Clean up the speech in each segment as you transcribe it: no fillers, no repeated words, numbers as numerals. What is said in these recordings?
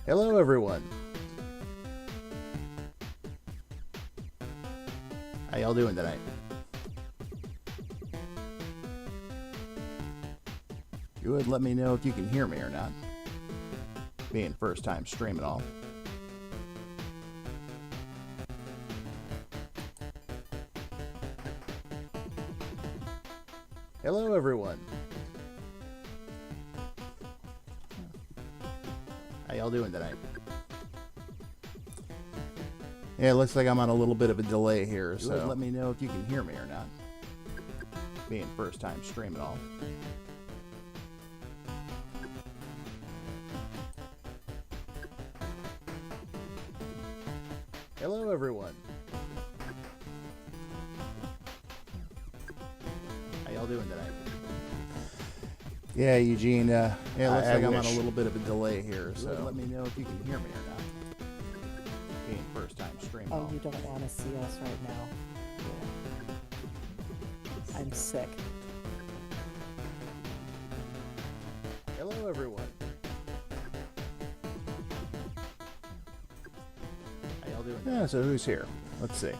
Hello, everyone. How y'all doing tonight? You would let me know if you can hear me or not. Being first time stream and all. Hello, everyone. How y'all doing tonight? Yeah, it looks like I'm on a little bit of a delay here, so let me know if you can hear me or not. Being first time stream and all. Hello, everyone. How y'all doing tonight? Yeah, Eugene. Yeah, it looks like I'm on a little bit of a delay here, so let me know if you can hear me or not. Being first time stream. Oh, you don't want to see us right now. Yeah. I'm sick. Hello, everyone. How y'all doing? Yeah, so who's here? Let's see.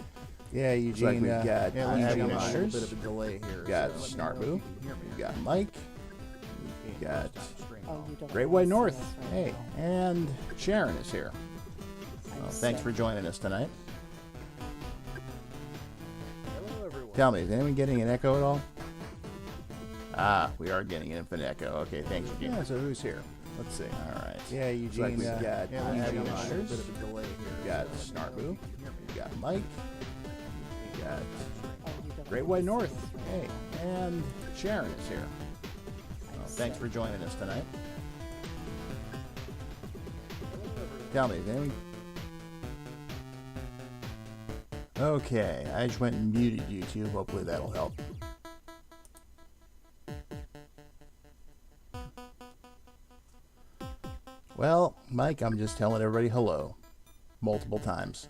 Yeah, Eugene. Like we've got yeah, Eugene a little bit of a delay here. We've got so Snarbu. We've got Mike. We've got Oh, you don't Great wanna White see North. us right Hey, now. and Sharon is here. I'm Well, thanks sick. for joining us tonight. Hello, everyone. Tell me, is anyone getting an echo at all? Ah, we are getting an infinite echo. Okay, thanks, Eugene. Yeah, so who's here? Let's see. All right. Yeah, Eugene. Like we've got Eugene. Eugene A little Myers. bit of a delay here. We've got so Snarbu. We've got Mike. We've got Oh, you don't Great wanna White see North. us right Hey, now. and Sharon is here. I'm Well, thanks sick. for joining us tonight. Tell me, is anyone... Okay, I just went and muted YouTube. Hopefully that'll help. Well, Mike, I'm just telling everybody hello. Multiple times.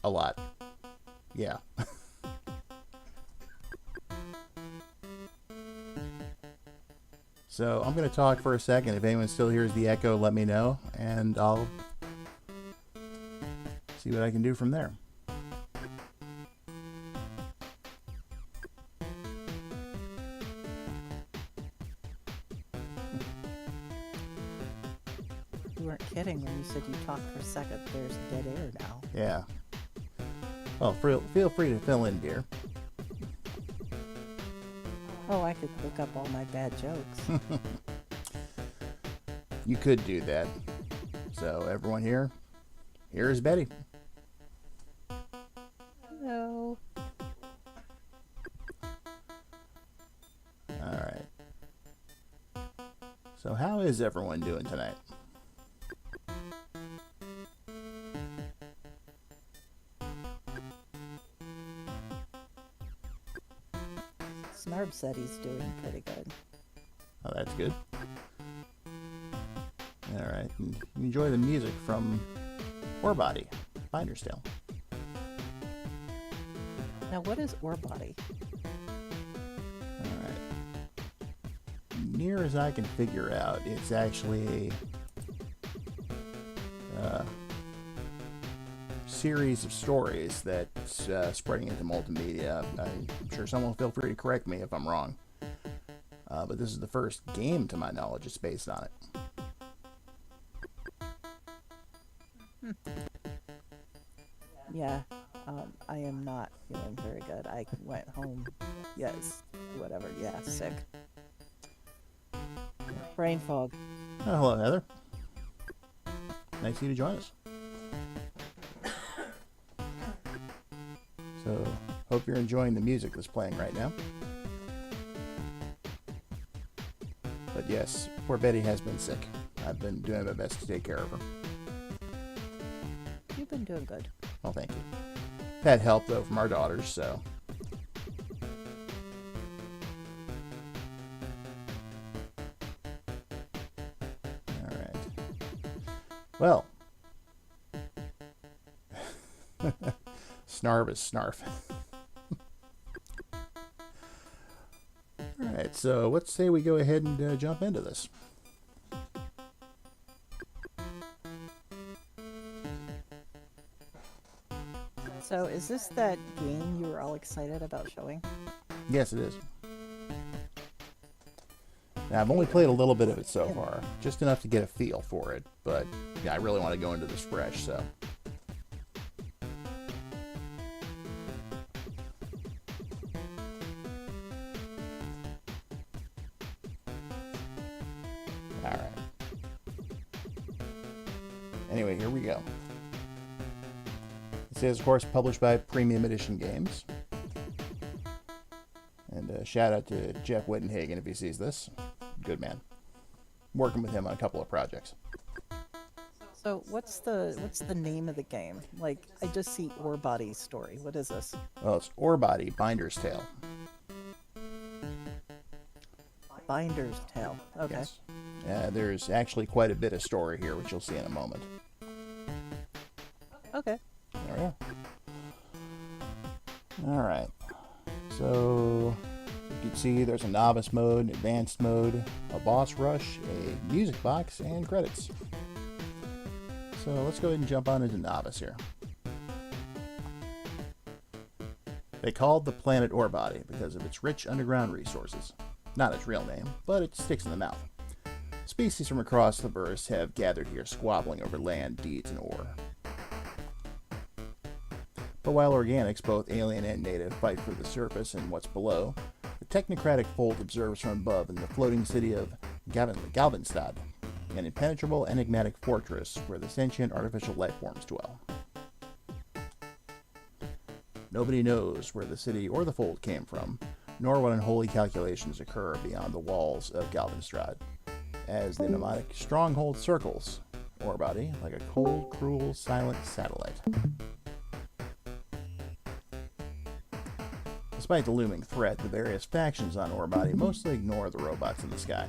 A lot. Yeah. So I'm going to talk for a second. If anyone still hears the echo, let me know, and I'll see what I can do from there. You weren't kidding when you said you talked for a second. There's dead air now. Yeah. Well, feel free to fill in, dear. Oh, I could look up all my bad jokes. You could do that. So everyone here, here's Betty. Hello. All right. So how is everyone doing tonight? Snarb said he's doing pretty good. Oh, that's good. All right. And enjoy the music from Orebody, Finder's Tale. Now, what is Orebody? All right. Near as I can figure out, it's actually a series of stories that's spreading into multimedia. I'm sure someone will feel free to correct me if I'm wrong. But this is the first game, to my knowledge, it's based on it. Yeah, I am not feeling very good. I went home. Yes, whatever. Yeah, sick. Brain fog. Oh, hello, Heather. Nice of you to join us. So, hope you're enjoying the music that's playing right now. But yes, poor Betty has been sick. I've been doing my best to take care of her. You've been doing good. Well, thank you. Had help, though, from our daughters, so... Alright. Well. Snarf is snarf. Alright, so let's say we go ahead and jump into this. So, is this that game you were all excited about showing? Yes, it is. Now, I've only played a little bit of it so far, just enough to get a feel for it, but yeah, I really want to go into this fresh, so. Alright. Anyway, here we go. This is, of course, published by Premium Edition Games. And shout out to Jeff Wittenhagen if he sees this. Good man. Working with him on a couple of projects. So, what's the name of the game? Like, I just see Orebody story. What is this? Well, it's Orebody, Binder's Tale. Binder's Tale. Okay. Yes. There's actually quite a bit of story here, which you'll see in a moment. Okay. There we go. Alright. So, you can see there's a novice mode, an advanced mode, a boss rush, a music box, and credits. So let's go ahead and jump on into novice here. They called the planet Orebody because of its rich underground resources. Not its real name, but it sticks in the mouth. Species from across the verse have gathered here squabbling over land, deeds, and ore. But while organics, both alien and native, fight for the surface and what's below, the technocratic fold observes from above in the floating city of Galvanstad, an impenetrable, enigmatic fortress where the sentient artificial life forms dwell. Nobody knows where the city or the fold came from, nor what unholy calculations occur beyond the walls of Galvanstad, as the mnemonic stronghold circles Orebody like a cold, cruel, silent satellite. Despite the looming threat, the various factions on Orebody mostly ignore the robots in the sky.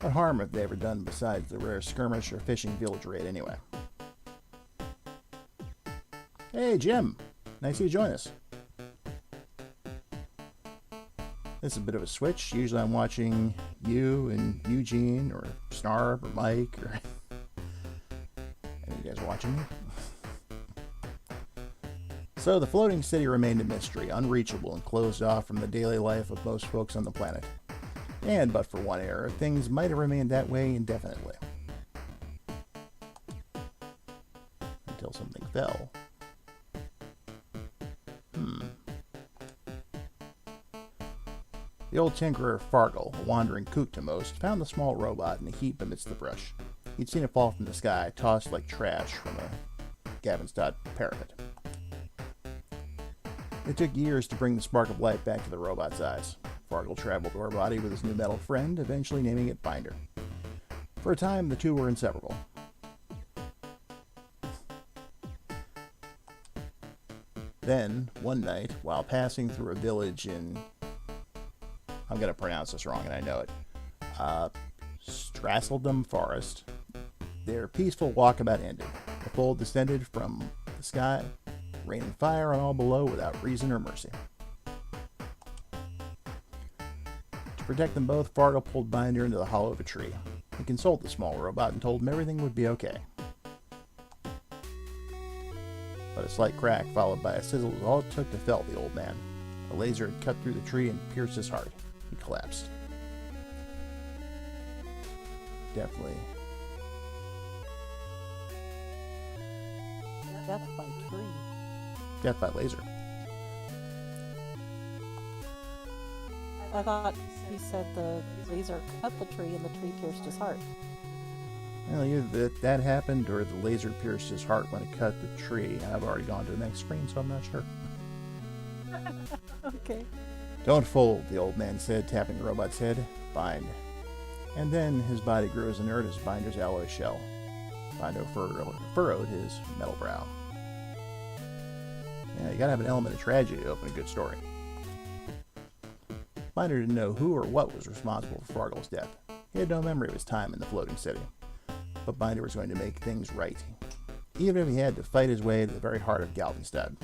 What harm have they ever done besides the rare skirmish or fishing village raid anyway? Hey, Jim! Nice of you to join us. This is a bit of a switch. Usually I'm watching you and Eugene, or Snarb, or Mike, or... Any of you guys watching me? So the floating city remained a mystery, unreachable and closed off from the daily life of most folks on the planet. And but for one error, things might have remained that way indefinitely. Until something fell. The old tinkerer Fargle, a wandering kook to most, found the small robot in a heap amidst the brush. He'd seen it fall from the sky, tossed like trash from a Galvanstad parapet. It took years to bring the spark of life back to the robot's eyes. Fargle traveled Orebody with his new metal friend, eventually naming it Binder. For a time, the two were inseparable. Then, one night, while passing through a village in... I'm going to pronounce this wrong, and I know it. Strasseldom Forest, their peaceful walkabout ended. The fold descended from the sky, raining fire on all below without reason or mercy. To protect them both, Fargo pulled Binder into the hollow of a tree. He consoled the small robot and told him everything would be okay. But a slight crack followed by a sizzle was all it took to fell the old man. A laser had cut through the tree and pierced his heart. He collapsed. Definitely. Death by tree. Death by laser. I thought he said the laser cut the tree and the tree pierced his heart. Well, either that happened or the laser pierced his heart when it cut the tree. I've already gone to the next screen, so I'm not sure. Okay. Don't fold, the old man said, tapping the robot's head. Bind. And then his body grew as inert as Binder's alloy shell. Binder furrowed his metal brow. Yeah, you gotta have an element of tragedy to open a good story. Binder didn't know who or what was responsible for Fargle's death. He had no memory of his time in the floating city. But Binder was going to make things right, even if he had to fight his way to the very heart of Galvanstad.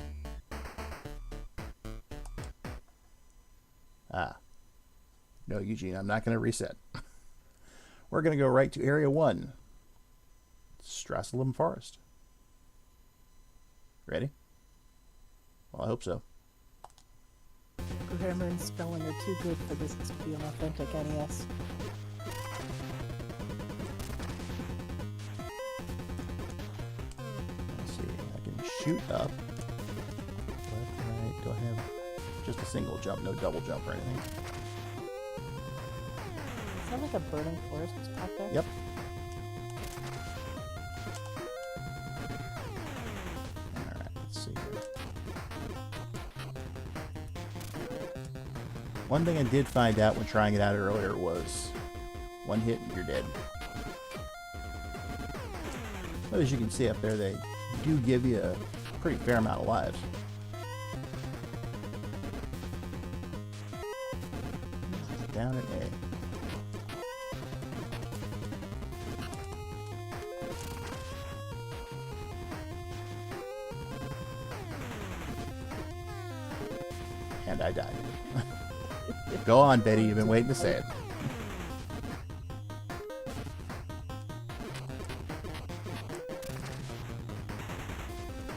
No, Eugene, I'm not going to reset. We're going to go right to Area 1. Strasseldom Forest. Ready? Well, I hope so. Grammar and spelling are too good for this to be an authentic NES. Let's see. I can shoot up. Left, right. Do I have just a single jump, no double jump or anything? Is that like a burning forest out there? Yep. Alright, let's see here. One thing I did find out when trying it out earlier was one hit and you're dead. But as you can see up there, they do give you a pretty fair amount of lives. Down at A. And I died. Go on, Betty. You've been waiting to say it.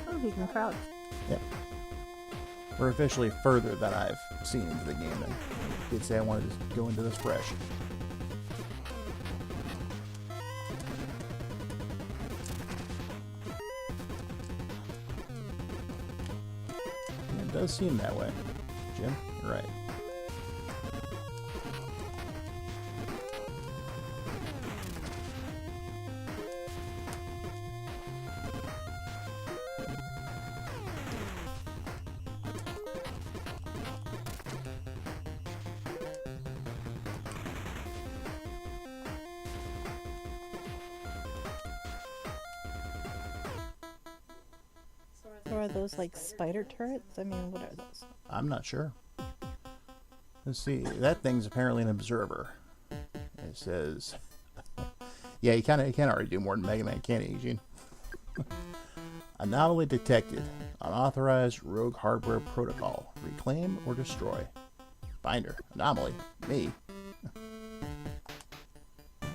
Oh, he can crouch. Yep. We're officially further than I've seen into the game. I did say I wanted to go into this fresh. It does seem that way. Jim, you're right. So are those like spider turrets? I mean, what are those? I'm not sure. Let's see. That thing's apparently an observer. It says... yeah, you can't already do more than Mega Man, can you, Eugene? Anomaly detected. Unauthorized rogue hardware protocol. Reclaim or destroy. Finder. Anomaly. Me. I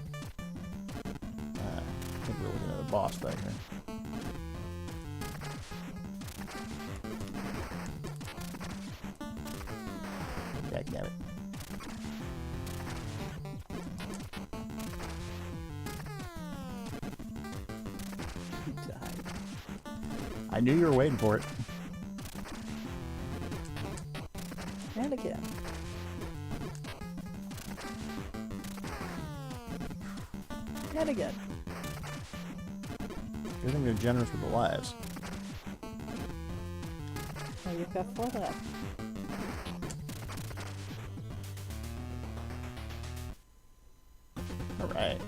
think we're looking at a boss back here. Damn it. You died. I knew you were waiting for it. And again. And again. Good thing they're generous with the lives. Now you've got 4 left. Alright.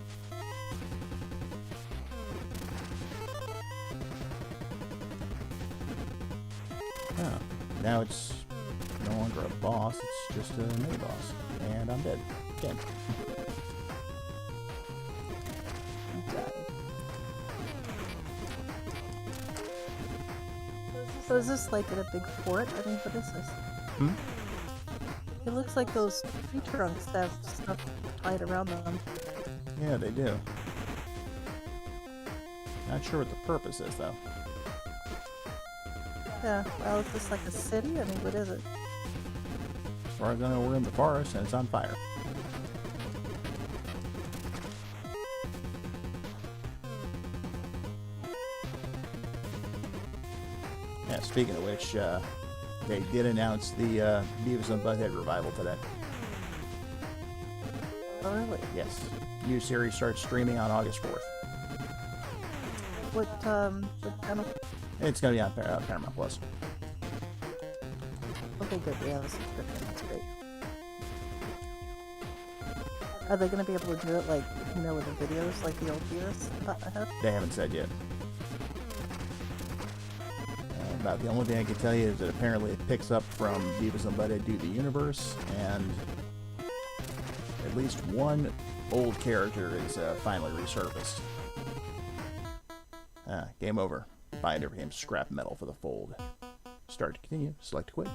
Oh, now it's no longer a boss, it's just a mini boss. And I'm dead. Again. You died. So is this like in a big fort? I mean, what is this? Hmm? It looks like those tree trunks have stuff tied around them. Yeah, they do. Not sure what the purpose is, though. Yeah, well, is this like a city? I mean, what is it? As far as I know, we're in the forest and it's on fire. Yeah, speaking of which, they did announce the Beavis and Butthead revival today. Oh, really? Yes. New series starts streaming on August 4th. What channel? It's going to be on Paramount Plus. Okay, good. We have a subscription. That's great. Are they going to be able to do it like, you know, with the videos like the old Beavis and Butthead? They haven't said yet. About the only thing I can tell you is that apparently it picks up from Beavis and Butthead Do the Universe, and at least one old character is finally resurfaced. Game over. Binder became scrap metal for the fold. Start to continue. Select quit.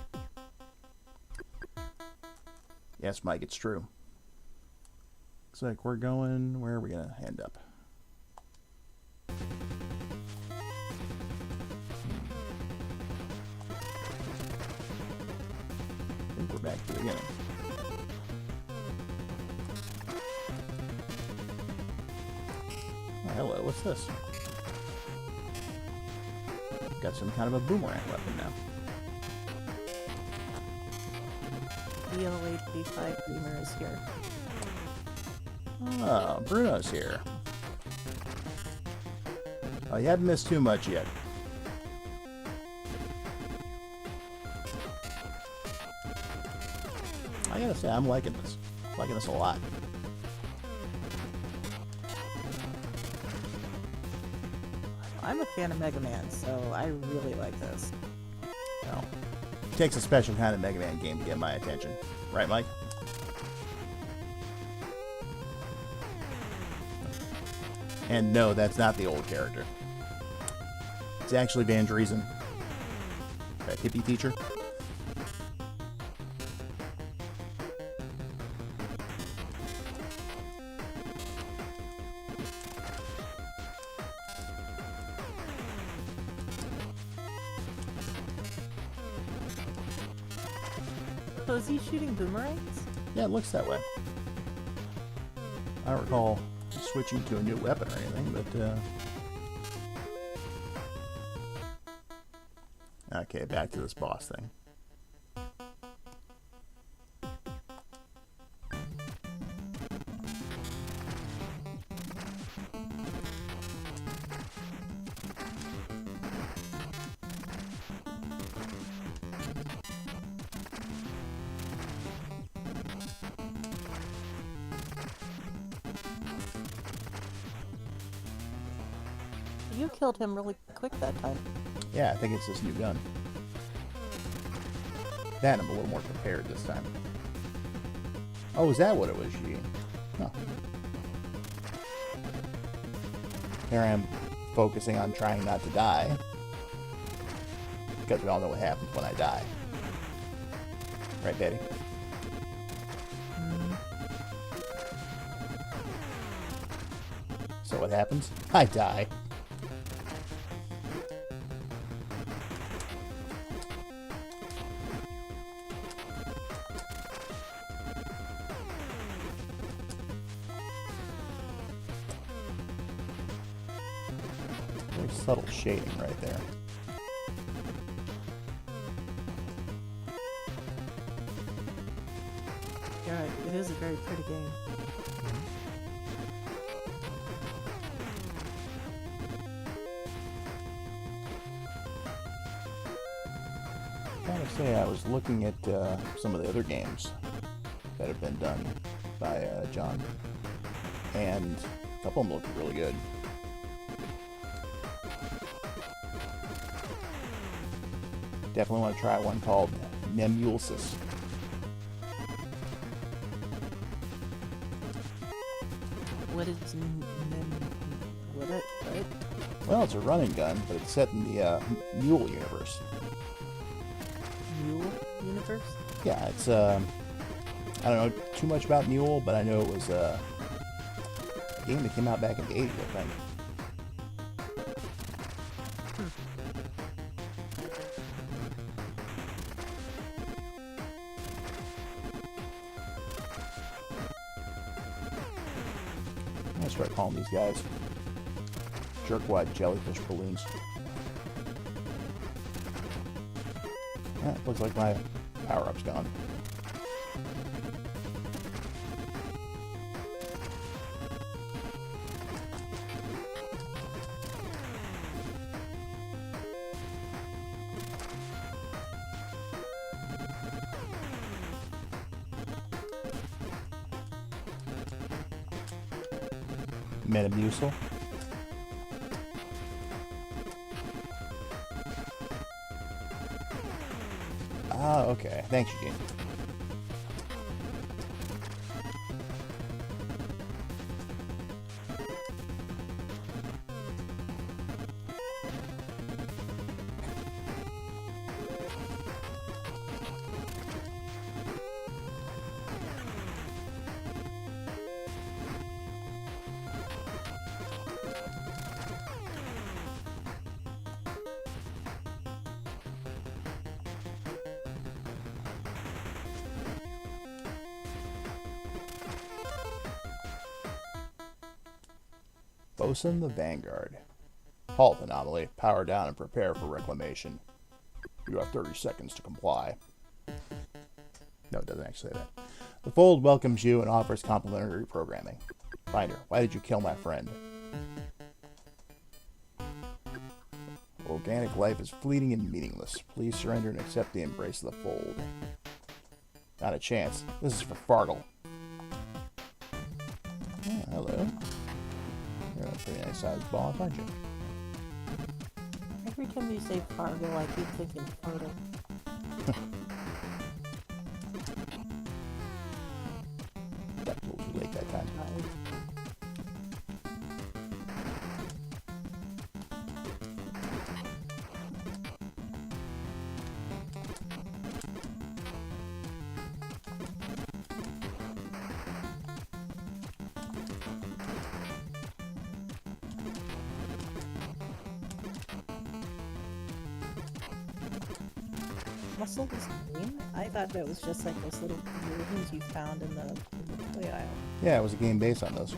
Yes, Mike, it's true. Looks like we're going... Where are we going to end up? we're back to the beginning. Oh, hello, what's this? Got some kind of a boomerang weapon now. BLHB5 Beamer is here. Oh, Bruno's here. Oh, you haven't missed too much yet. I gotta say, I'm liking this. Liking this a lot. I'm a fan of Mega Man, so I really like this. Well, it takes a special kind of Mega Man game to get my attention. Right, Mike? And no, that's not the old character. It's actually Van Driesen. That hippie teacher. So is he shooting boomerangs? Yeah, it looks that way. I don't recall switching to a new weapon or anything, but okay, back to this boss thing. You killed him really quick that time. Yeah, I think it's this new gun. That, I'm a little more prepared this time. Oh, is that what it was, Eugene? Huh. Here I am focusing on trying not to die. Because we all know what happens when I die. Right, Betty? So what happens? I die. Very subtle shading right there. You're right, it is a very pretty game. I gotta say, I was looking at some of the other games that have been done by John, and a couple of them look really good. Definitely want to try one called Nemulsis. What is what? Well, it's a running gun, but it's set in the Mule universe. Mule universe? Yeah, it's I don't know too much about Mule, but I know it was a game that came out back in the 80s, I think. I'm gonna start calling these guys jerkwad jellyfish balloons. Yeah, looks like my power-up's gone. Metamucil. Ah, okay. Thanks, Eugene. Bosun the Vanguard. Halt, anomaly. Power down and prepare for reclamation. You have 30 seconds to comply. No, it doesn't actually say that. The Fold welcomes you and offers complimentary programming. Finder, why did you kill my friend? Organic life is fleeting and meaningless. Please surrender and accept the embrace of the Fold. Not a chance. This is for Fargle. Oh, hello. You're a pretty nice sized boss, aren't you? Every time you say Fargo, I keep thinking Fargo. That's a little too late that time. Muscle was green? I thought that was just like those little ruins you found in the toy aisle. Yeah, it was a game based on those.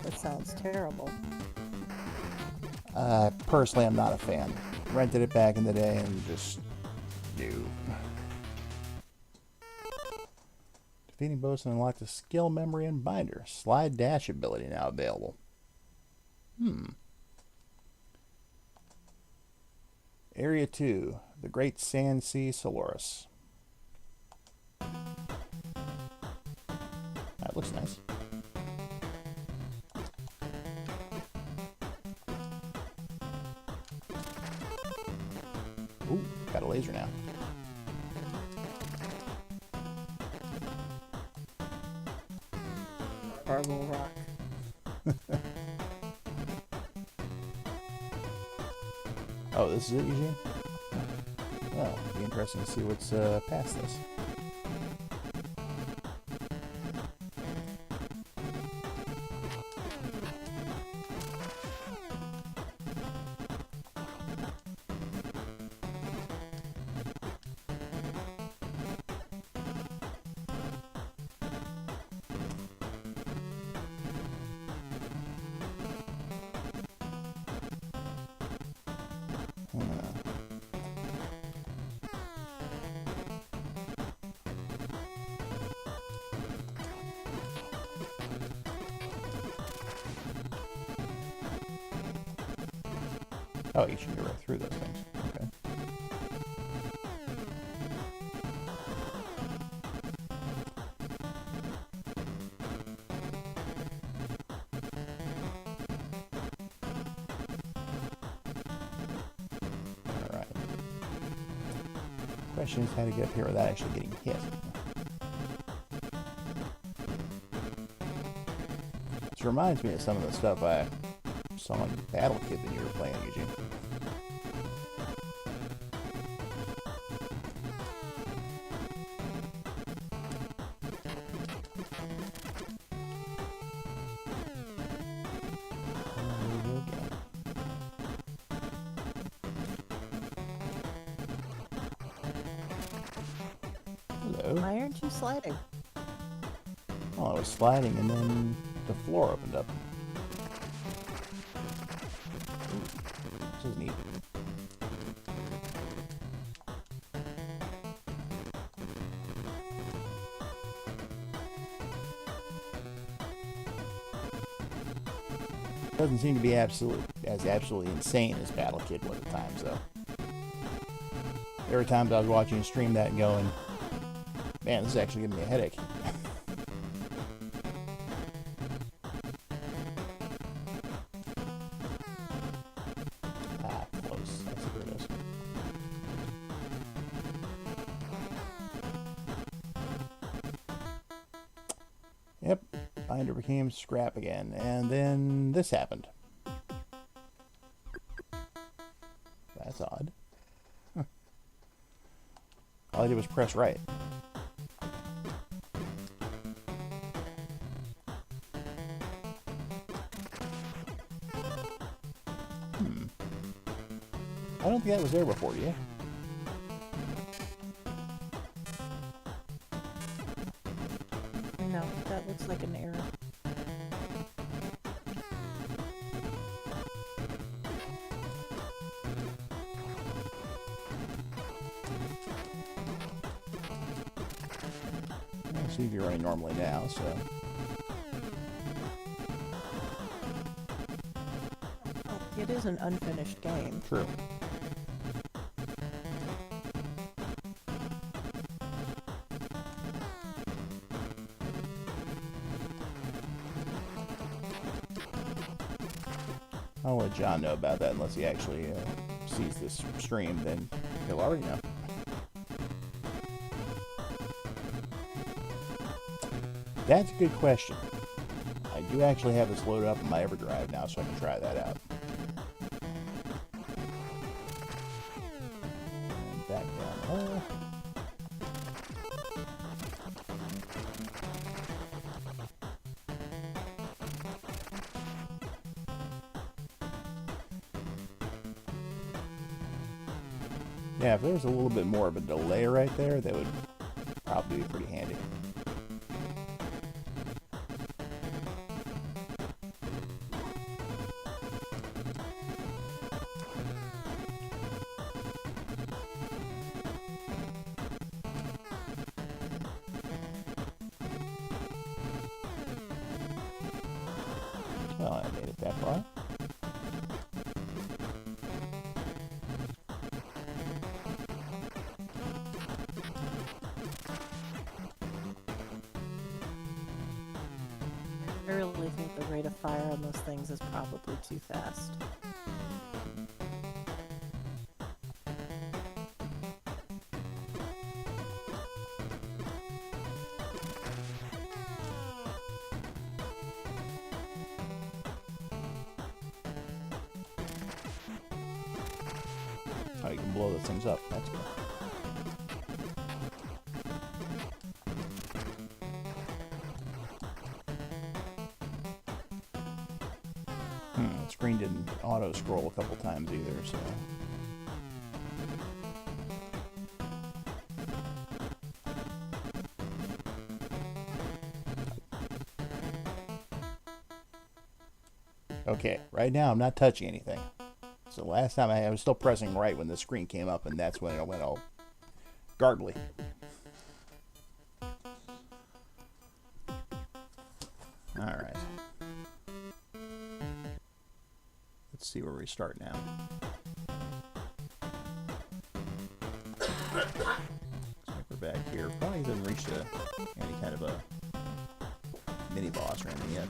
That sounds terrible. Personally, I'm not a fan. Rented it back in the day and just knew. Defeating Bosun unlocked a skill, memory, and binder. Slide dash ability now available. Area 2, the Great Sand Sea Solaris. That looks nice. Ooh, got a laser now. Fargo Rock. Oh, this is it, Eugene? Well, it'll be interesting to see what's past this. Oh, you should go right through those things. Okay. Alright. Question is how to get up here without actually getting hit. This reminds me of some of the stuff I saw on Battle Kid when you were playing, Eugene. Hello. Why aren't you sliding? Well, I was sliding and then the floor opened up. This is neat. Doesn't seem to be absolutely insane as Battle Kid was at times, though. There were times I was watching a stream that and going, man, this is actually giving me a headache. Close. I see where it is. Yep, binder became scrap again, and then this happened. That's odd. Huh. All I did was press right. I don't think that was there before, do you? No, that looks like an error. see if you're running normally now, so... It is an unfinished game. True. I'll let John know about that unless he actually sees this stream, then he'll already know. That's a good question. I do actually have this loaded up in my EverDrive now, so I can try that out. And back down the hole. Yeah, if there was a little bit more of a delay right there, that would probably be pretty handy. Well, I made it that far. I really think the rate of fire on those things is probably too fast. Oh, you can blow those things up. That's good. The screen didn't auto-scroll a couple times either, so... Okay, right now I'm not touching anything. So last time I was still pressing right when the screen came up, and that's when it went all garbly. Alright. Let's see where we start now. Looks like we're back here. Probably hasn't reached any kind of a mini boss or anything yet.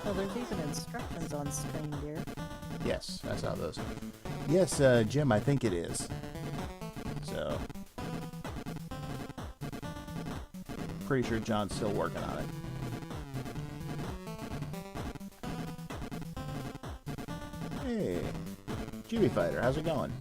Oh, there's even instructions on screen, dear. Yes, I saw those. Yes, Jim, I think it is. So, pretty sure John's still working on it. Hey, GB Fighter, how's it going?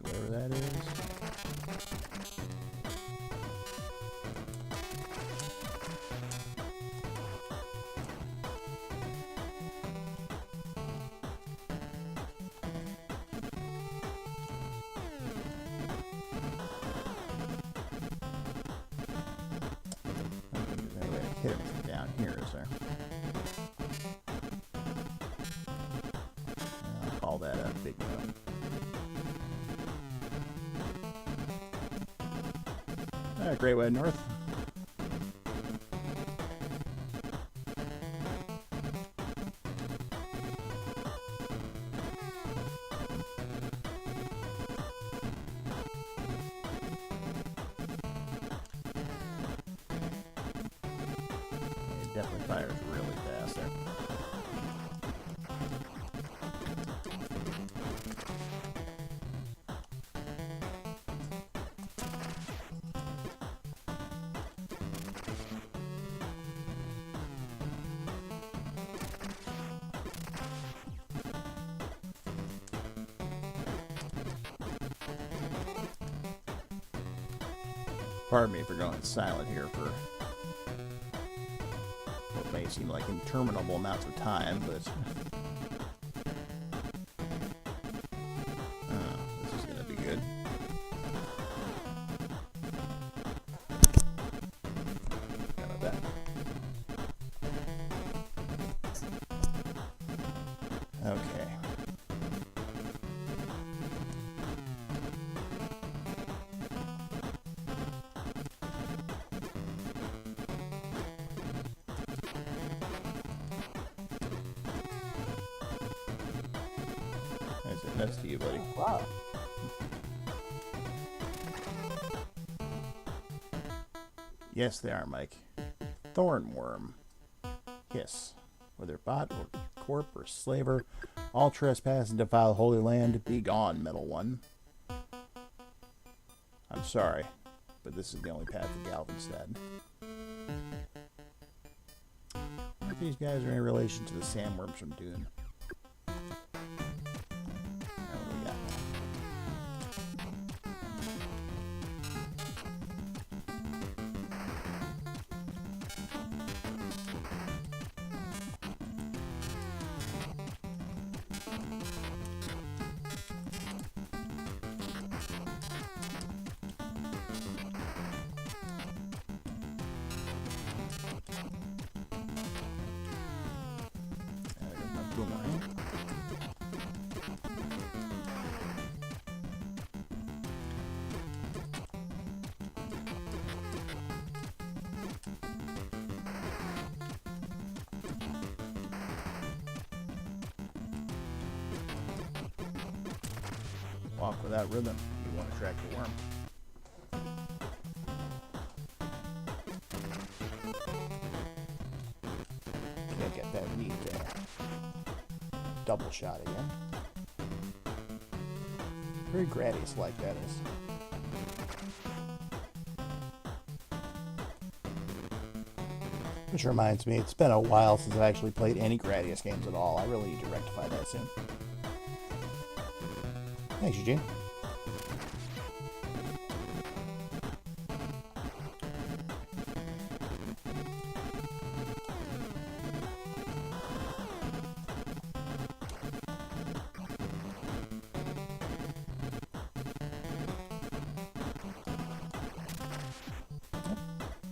Whatever that is. I don't think there's any way to hit anything down here, is there? I'll call that a big no. Alright, Great Way North. Definitely fires really fast there. Pardon me for going silent here for what may seem like interminable amounts of time, but this is going to be good. How about that? Okay. That's to you, buddy. Wow. Yes, they are, Mike. Thornworm. Yes. Whether bot or corp or slaver, all trespass and defile the Holy Land, be gone, Metal One. I'm sorry, but this is the only path to Galvanstad. I wonder if these guys are in relation to the sandworms from Dune. Walk without rhythm. You want to track the worm. Can't get that neat double shot again. Very Gradius like that is. Which reminds me, it's been a while since I've actually played any Gradius games at all. I really need to rectify that soon. Thanks, Eugene.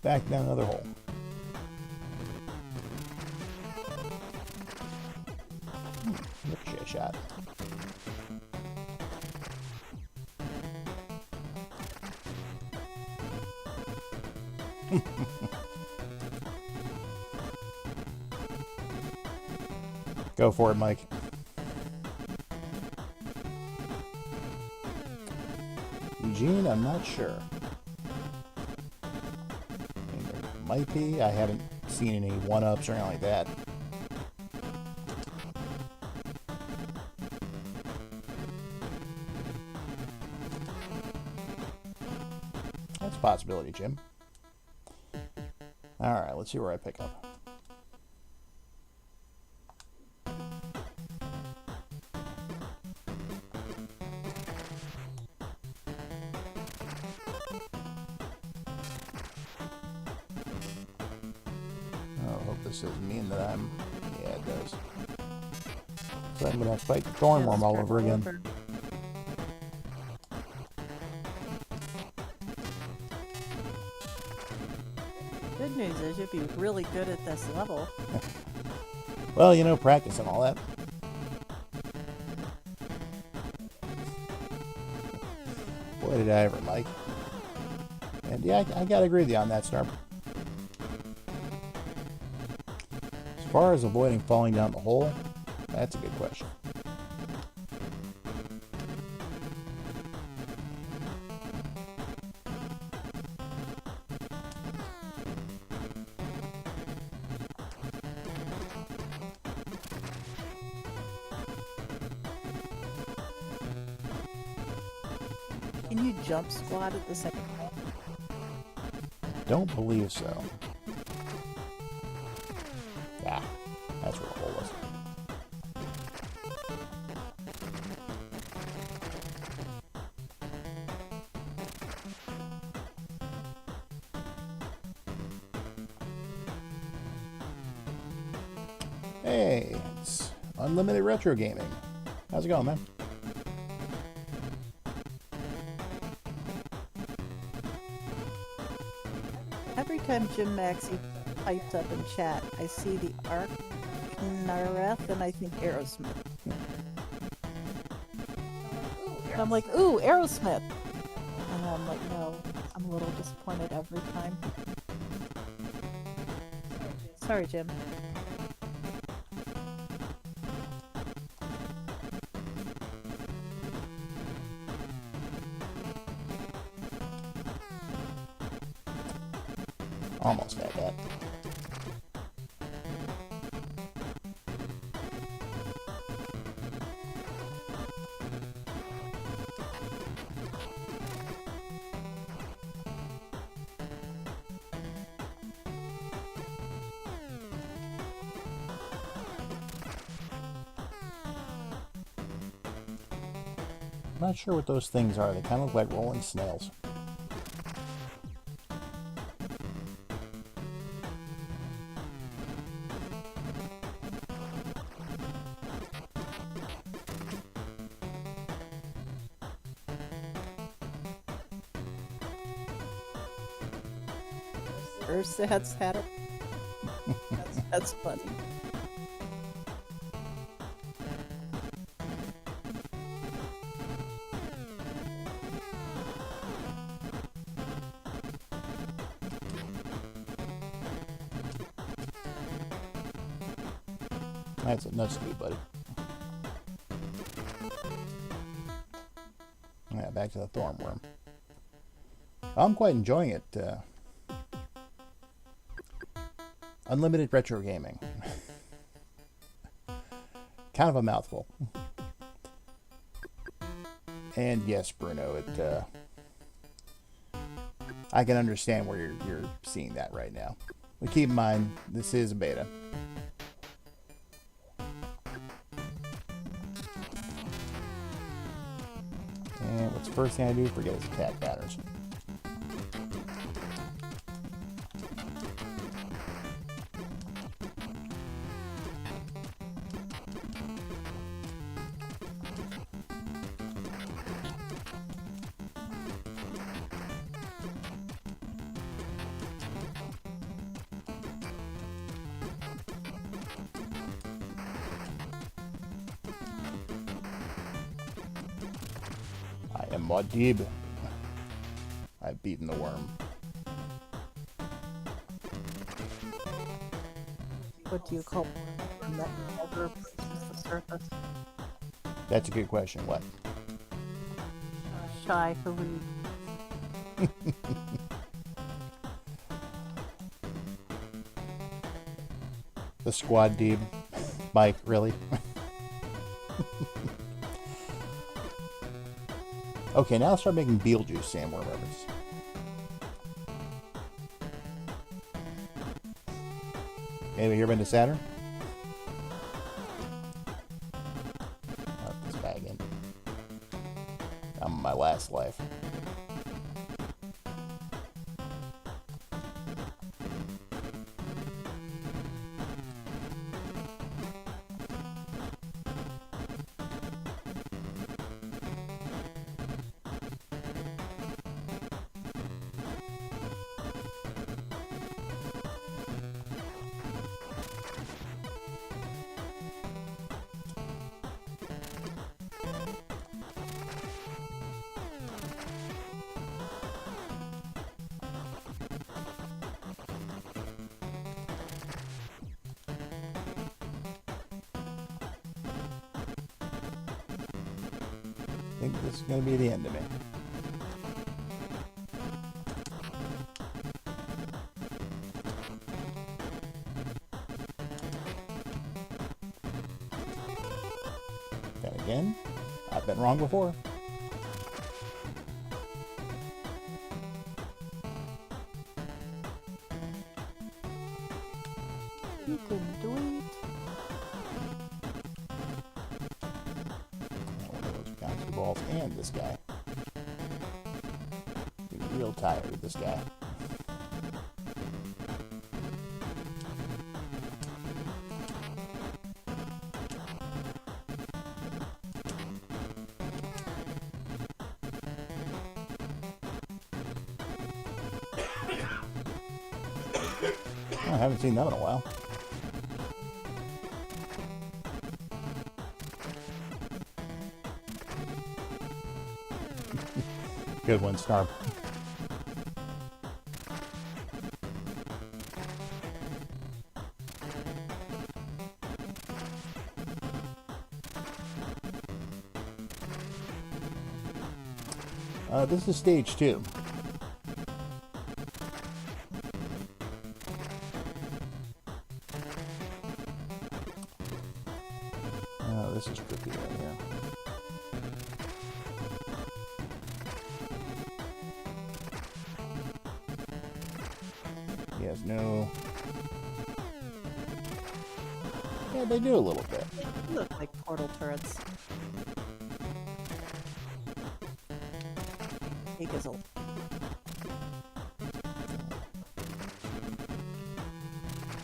Back down another hole. Ricochet shot. Go for it, Mike. Eugene, I'm not sure. I mean, there might be. I haven't seen any one-ups or anything like that. That's a possibility, Jim. Alright, let's see where I pick up. This doesn't mean that I'm... Yeah, it does. So I'm going to have to fight the Thornworm all over again. Good news is you'd be really good at this level. Well, you know, practice and all that. Boy, did I ever, Mike. And yeah, I gotta agree with you on that, Star. As far as avoiding falling down the hole, that's a good question. Can you jump squat at the same time? Don't believe so. Yeah, that's where the hole was. Hey, it's Unlimited Retro Gaming. How's it going, man? Every time Jim Maxey types up in chat, I see the Arc Nareth and I think Aerosmith. And I'm like, ooh, Aerosmith! And I'm like, no, I'm a little disappointed every time. Sorry, Jim. Almost got that. I'm not sure what those things are. They kind of look like rolling snails. Ursat's had it. That's funny. That's a nuts to you, buddy. Yeah, back to the thornworm. I'm quite enjoying it. Unlimited Retro Gaming. Kind of a mouthful. And yes, Bruno, I can understand where you're seeing that right now. But keep in mind, this is a beta. And what's the first thing I do? Forget his attack patterns. I am Muad'Dib. I've beaten the worm. What do you call one that never approaches the surface? That's a good question. What? Shy Farouk. The squad deeb. Mike, really? Okay, now let's start making Beetlejuice sandworm reference. Anybody here been to Saturn? Put this bag in. I'm on my last life. I think this is going to be the end of me. Then again, I've been wrong before. You can do it. One of those bouncy balls and this guy. Getting real tired of this guy. I haven't seen them in a while. Good one, Snarp. This is stage 2. Oh, this is tricky right here. He has no... Yeah, they do a little bit. They look like portal turrets. He gizzle.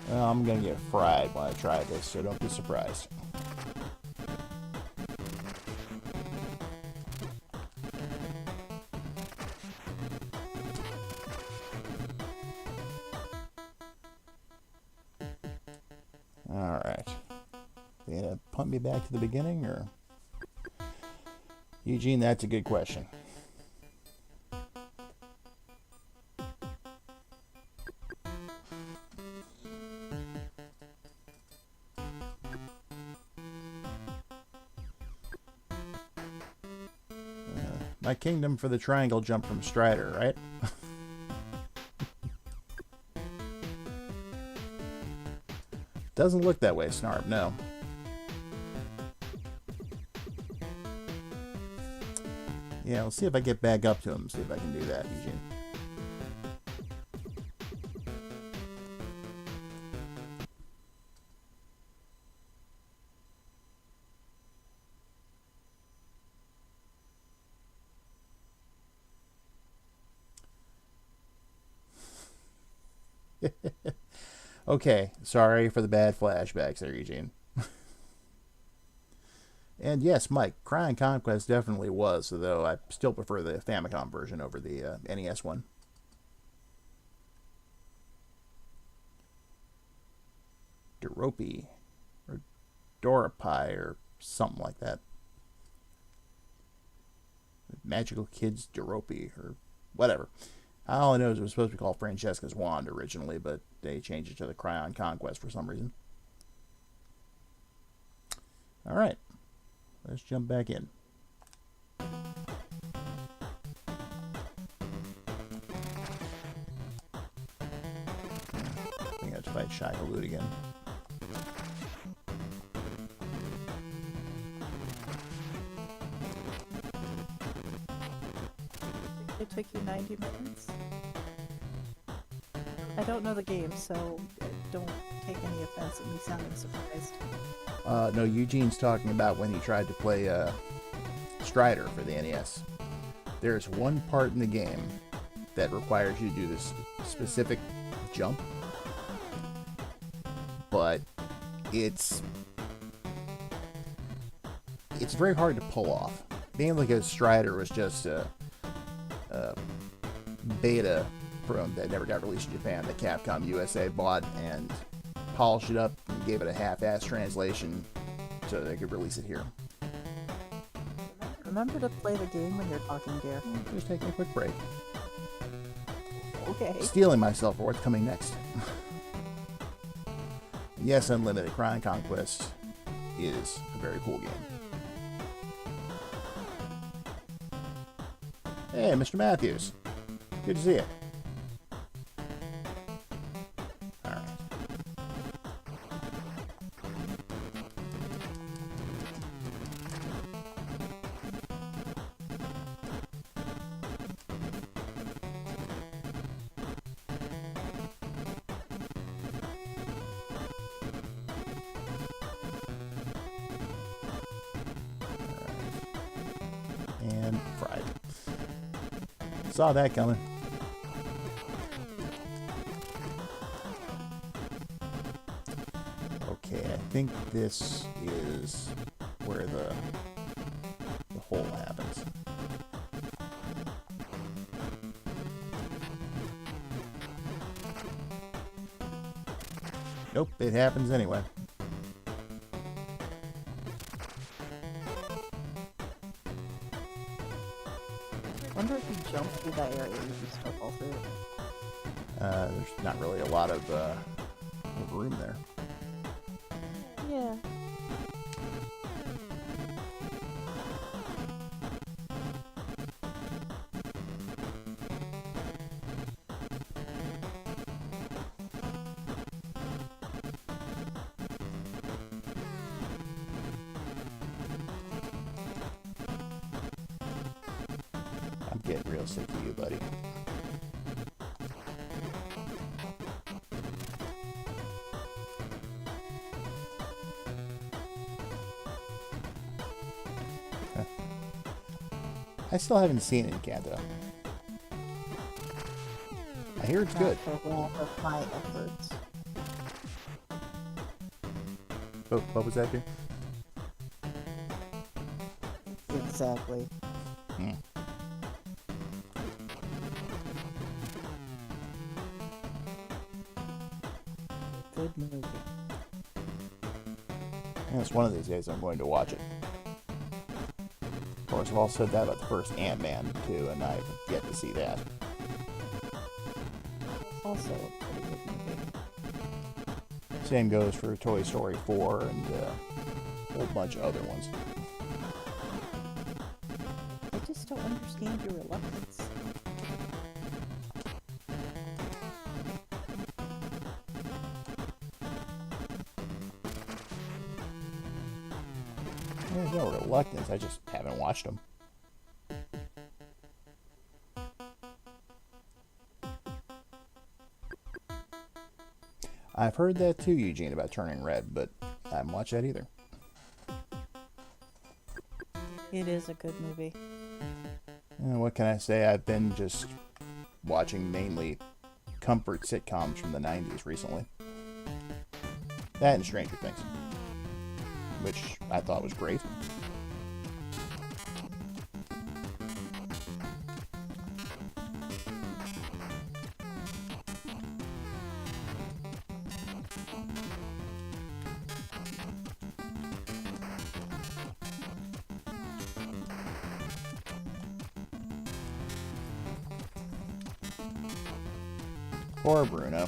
Well, I'm gonna get fried when I try this, so don't be surprised. Alright. They gonna pump me back to the beginning, or... Eugene, that's a good question. My kingdom for the triangle jump from Strider, right? Doesn't look that way, Snarp, no. Yeah, we'll see if I get back up to him, see if I can do that, Eugene. Okay, sorry for the bad flashbacks there, Eugene. And yes, Mike, Crying Conquest definitely was, though I still prefer the Famicom version over the NES one. Doropy, or Doropie, or something like that. Magical Kids Doropy, or whatever. All I know is it was supposed to be called Francesca's Wand originally, but they changed it to the Cryon Conquest for some reason. Alright, let's jump back in. I think I have to fight Shy Halud again. It took you 90 minutes? I don't know the game, so don't take any offense at me sounding surprised. No, Eugene's talking about when he tried to play Strider for the NES. There's one part in the game that requires you to do this specific jump, but it's very hard to pull off. Being like a Strider was just a beta from that never got released in Japan that Capcom USA bought and polished it up and gave it a half-ass translation so they could release it here. Remember to play the game when you're talking, dear. Just taking a quick break. Okay. Stealing myself for what's coming next. Yes, Unlimited Crying Conquest is a very cool game. Hey, Mr. Matthews. Good to see you. Alright. Saw that coming. Okay, I think this is where the hole happens. Nope, it happens anyway. I wonder if you jump through that area, you just still fall through it. There's not really a lot of room there. Yeah. I'm getting real sick of you, buddy. I still haven't seen Encanto. I hear it's good. Not for want of my efforts. Oh, what was that, dude? Exactly. Hmm. Good movie. Yeah, it's one of these days I'm going to watch it. Of course, I've also said that about the first Ant-Man, too, and I've yet to see that. Also a pretty good movie. Same goes for Toy Story 4 and a whole bunch of other ones. I just don't understand your reluctance. There's no reluctance, I just haven't watched them. I've heard that too, Eugene, about Turning Red, but I haven't watched that either. It is a good movie. What can I say? I've been just watching mainly comfort sitcoms from the 90s recently. That and Stranger Things, which I thought was great. Poor Bruno.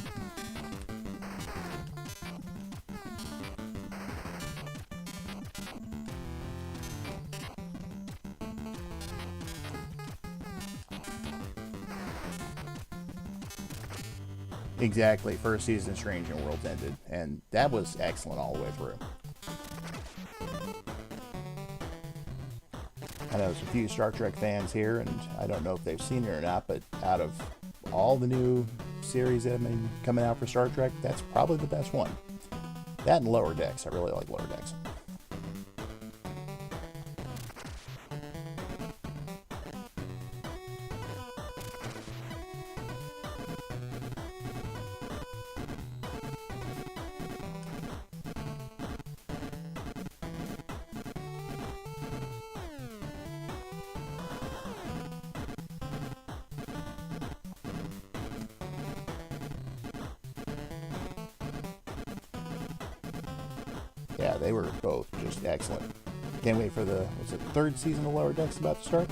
Exactly. First season of Strange New Worlds ended, and that was excellent all the way through. I know there's a few Star Trek fans here, and I don't know if they've seen it or not, but out of all the new series that have been coming out for Star Trek, that's probably the best one. That and Lower Decks. I really like Lower Decks. Yeah, they were both just excellent. Can't wait for the, what's it, third season of Lower Decks about to start?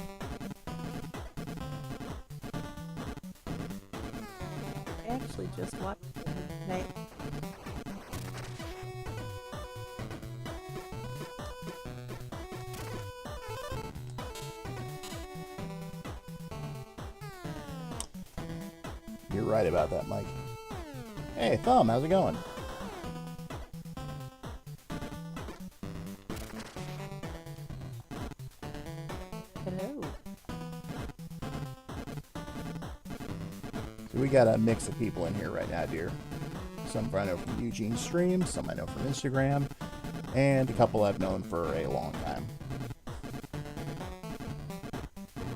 I actually just watched it tonight. You're right about that, Mike. Hey, Thumb, how's it going? Hello. So we got a mix of people in here right now, dear. Some I know from Eugene's stream, some I know from Instagram, and a couple I've known for a long time.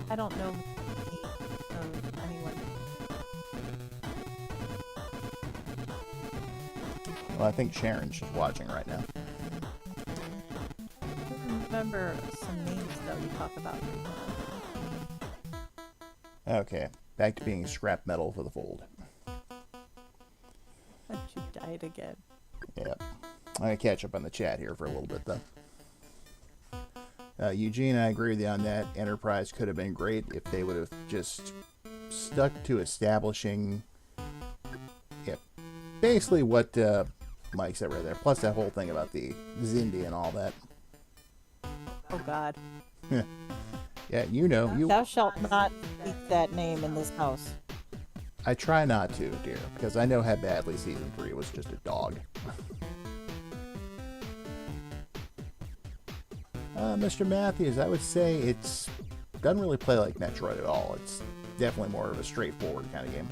I don't know Well, I think Sharon's just watching right now. I remember some names though you talk about. Okay, back to being scrap metal for the fold. But you died again. Yep. I'm going to catch up on the chat here for a little bit, though. Eugene, I agree with you on that. Enterprise could have been great if they would have just stuck to establishing basically what Mike said right there. Plus that whole thing about the Zindi and all that. Oh God. Yeah, you know. Thou shalt not speak that name in this house. I try not to, dear, because I know how badly Season 3 was just a dog. Mr. Matthews, I would say it's doesn't really play like Metroid at all. It's definitely more of a straightforward kind of game.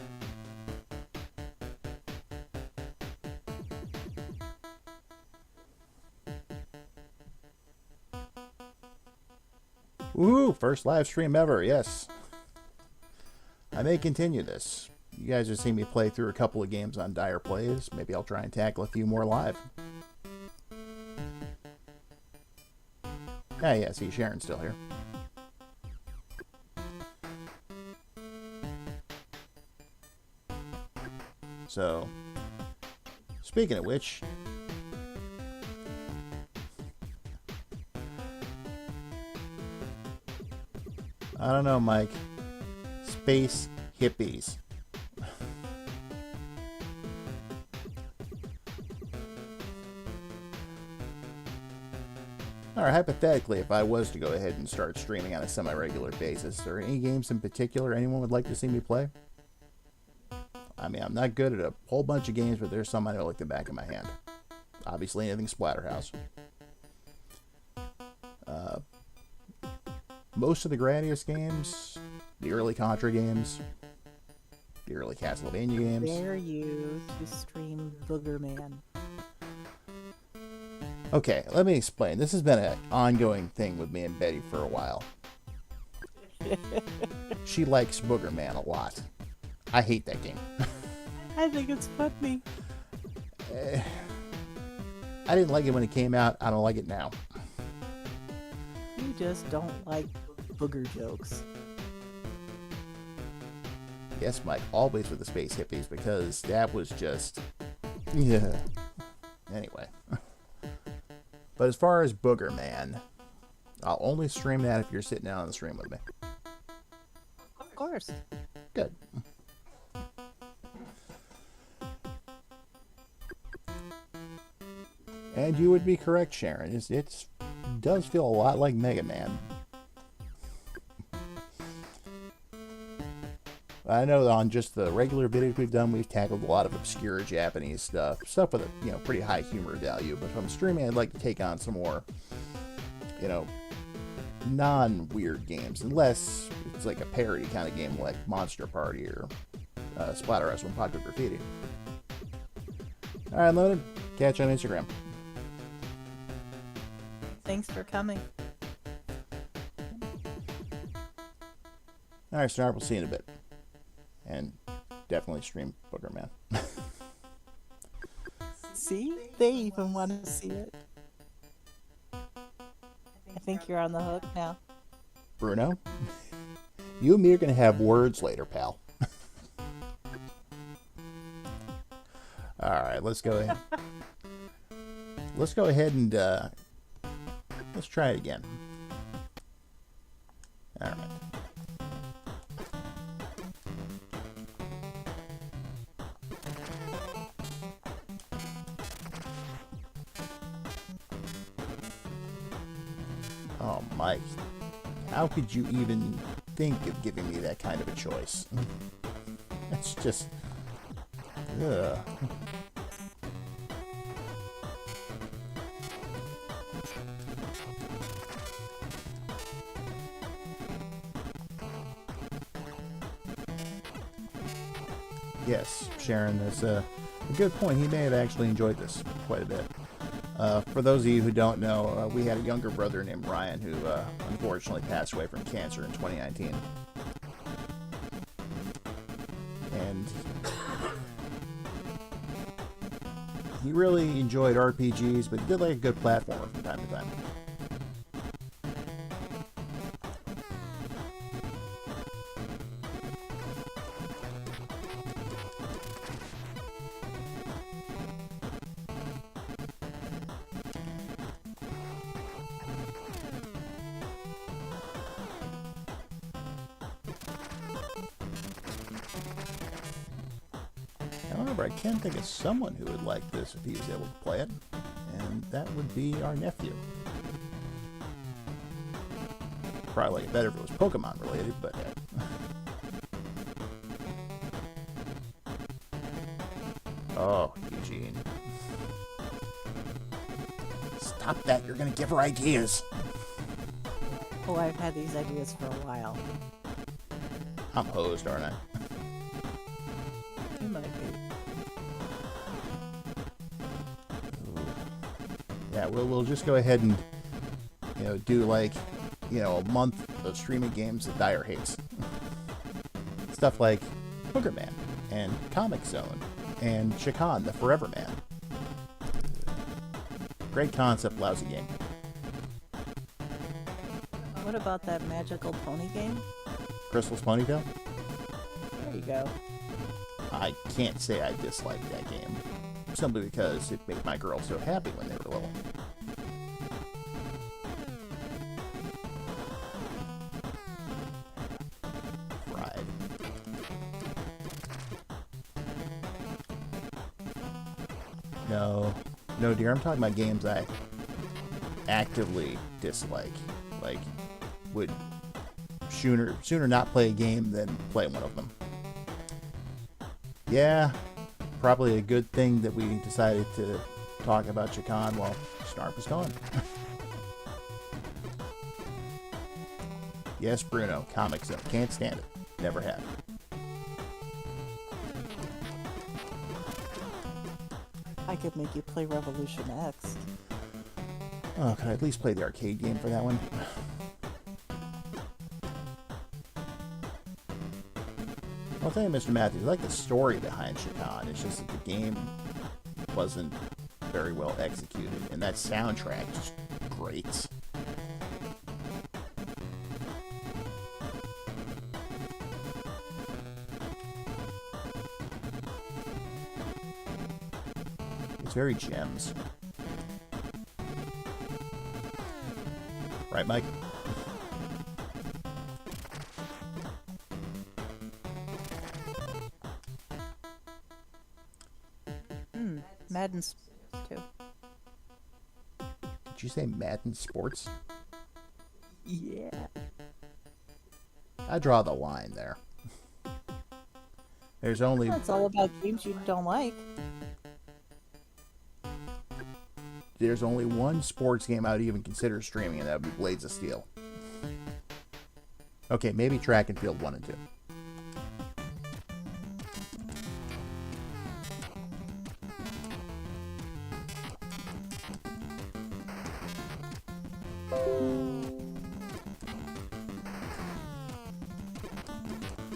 Woohoo! First live stream ever, yes. I may continue this. You guys have seen me play through a couple of games on Dire Plays. Maybe I'll try and tackle a few more live. Ah, yeah, see, Sharon's still here. So, speaking of which, I don't know, Mike. Space hippies. Or hypothetically, if I was to go ahead and start streaming on a semi-regular basis, are there any games in particular anyone would like to see me play? I mean, I'm not good at a whole bunch of games, but there's some I know like the back of my hand. Obviously, anything Splatterhouse. Most of the Gradius games, the early Contra games, the early Castlevania games. Dare you to stream Booger Man? Okay, let me explain. This has been an ongoing thing with me and Betty for a while. She likes Booger Man a lot. I hate that game. I think it's funny. I didn't like it when it came out. I don't like it now. You just don't like booger jokes. Yes, Mike, always with the space hippies, because that was just... yeah. Anyway. But as far as Booger Man, I'll only stream that if you're sitting down on the stream with me. Of course. Good. And you would be correct, Sharon. It does feel a lot like Mega Man. I know on just the regular videos we've done, we've tackled a lot of obscure Japanese stuff with a pretty high humor value. But if I'm streaming, I'd like to take on some more, non-weird games, unless it's like a parody kind of game like Monster Party or Splatterhouse and Pocket Graffiti. All right, Limited, catch you on Instagram. Thanks for coming. All right, Star, we'll see you in a bit. And definitely stream Booger Man. See? They even want to see it. I think you're on the hook now. Bruno, you and me are going to have words later, pal. All right, let's go ahead. Let's go ahead and let's try it again. All right. Oh, Mike, how could you even think of giving me that kind of a choice? That's just... ugh. Yes, Sharon, that's a good point. He may have actually enjoyed this quite a bit. For those of you who don't know, we had a younger brother named Ryan who unfortunately passed away from cancer in 2019. And He really enjoyed RPGs, but he did like a good platformer from time to time. However, I can think of someone who would like this if he was able to play it, and that would be our nephew. Probably like it better if it was Pokemon related, but oh, Eugene. Stop that, you're gonna give her ideas. Oh, I've had these ideas for a while. I'm hosed, aren't I? You might be. Yeah, we'll just go ahead and, do like, a month of streaming games that Dyer hates. Stuff like Booger Man and Comic Zone and Shakan the Forever Man. Great concept, lousy game. What about that magical pony game? Crystal's Ponytail? There you go. I can't say I disliked that game, simply because it made my girls so happy when they were little. Fried. No, dear. I'm talking about games I actively dislike. Like, would sooner not play a game than play one of them. Yeah, probably a good thing that we decided to talk about Shakan while Snarp was gone. Yes, Bruno, Comic Zone. Can't stand it. Never have. I could make you play Revolution X. Oh, could I at least play the arcade game for that one? I'll tell you, Mr. Matthews, I like the story behind Shakan. It's just that the game wasn't very well executed, and that soundtrack just great. It's very gems. Right, Mike? Madden too. Did you say Madden Sports? Yeah. I draw the line there. There's only... It's all about games you don't like. There's only one sports game I would even consider streaming, and that would be Blades of Steel. Okay, maybe Track and Field 1 and 2.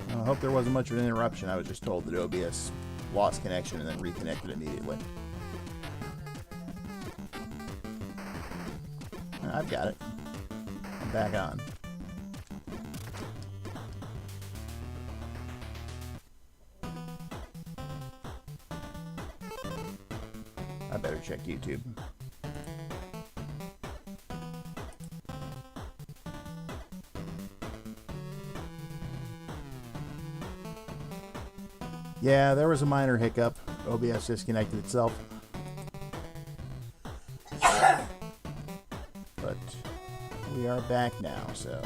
I hope there wasn't much of an interruption. I was just told that OBS lost connection and then reconnected immediately. I've got it. I'm back on. I better check YouTube. Yeah, there was a minor hiccup. OBS disconnected itself. But we are back now, so...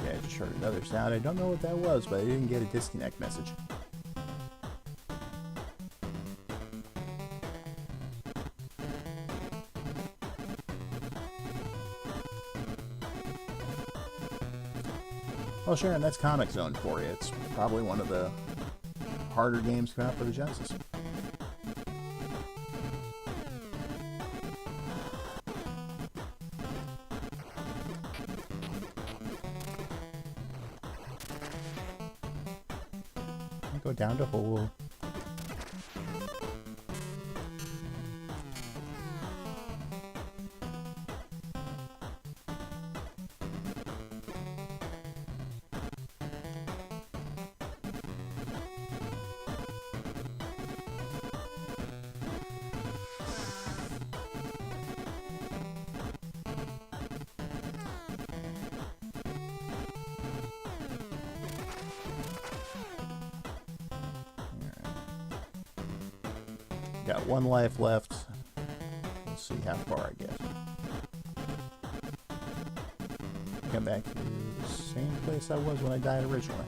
Yeah, I just heard another sound. I don't know what that was, but I didn't get a disconnect message. Well, Sharon, that's Comic Zone for you. It's probably one of the harder games to come out for the Genesis. Go down to hole. Got one life left. Let's see how far I get. Come back to the same place I was when I died originally.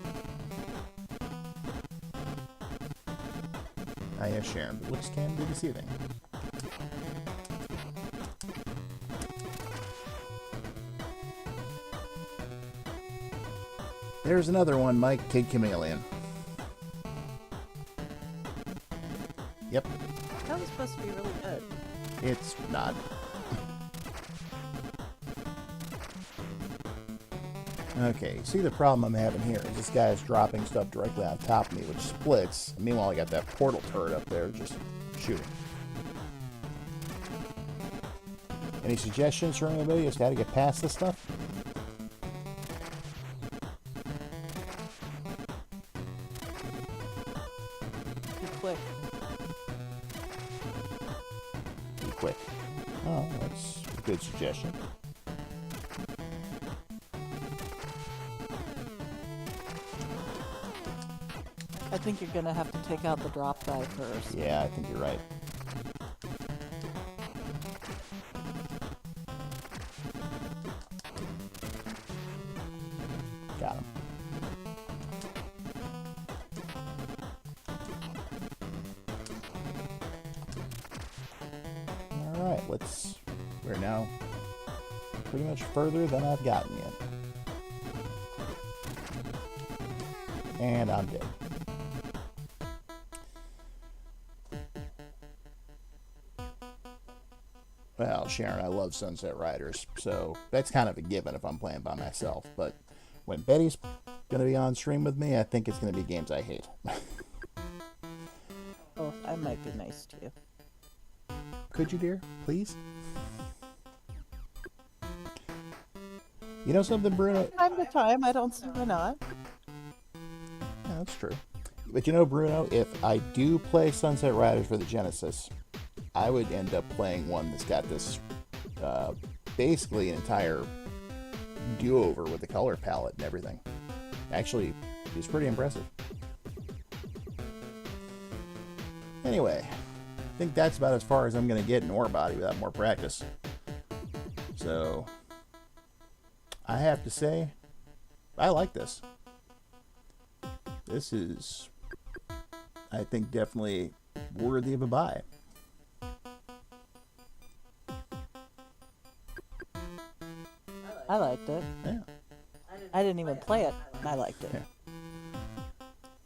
Ah, yes, Sharon, but looks can be deceiving. There's another one, Mike, Kid Chameleon. Yep. That was supposed to be really good. It's not. Okay, see the problem I'm having here is this guy is dropping stuff directly on top of me, which splits. Meanwhile, I got that portal turret up there just shooting. Any suggestions from anybody as to how to get past this stuff? Be quick. Be quick. Oh, that's a good suggestion. I think you're gonna have to take out the drop guy first. Yeah, I think you're right. Got him. Alright, we're now pretty much further than I've gotten yet. And I'm dead. Well, Sharon, I love Sunset Riders, so that's kind of a given if I'm playing by myself. But when Betty's going to be on stream with me, I think it's going to be games I hate. Oh, I might be nice to you. Could you, dear? Please? You know something, Bruno? Time to time, I don't see why not. Yeah, that's true. But you know, Bruno, if I do play Sunset Riders for the Genesis, I would end up playing one that's got this basically an entire do-over with the color palette and everything. Actually, it's pretty impressive. Anyway, I think that's about as far as I'm going to get in Orebody without more practice. So, I have to say, I like this. This is, I think, definitely worthy of a buy. I liked it. Yeah. I didn't even play it, and I liked it. Yeah.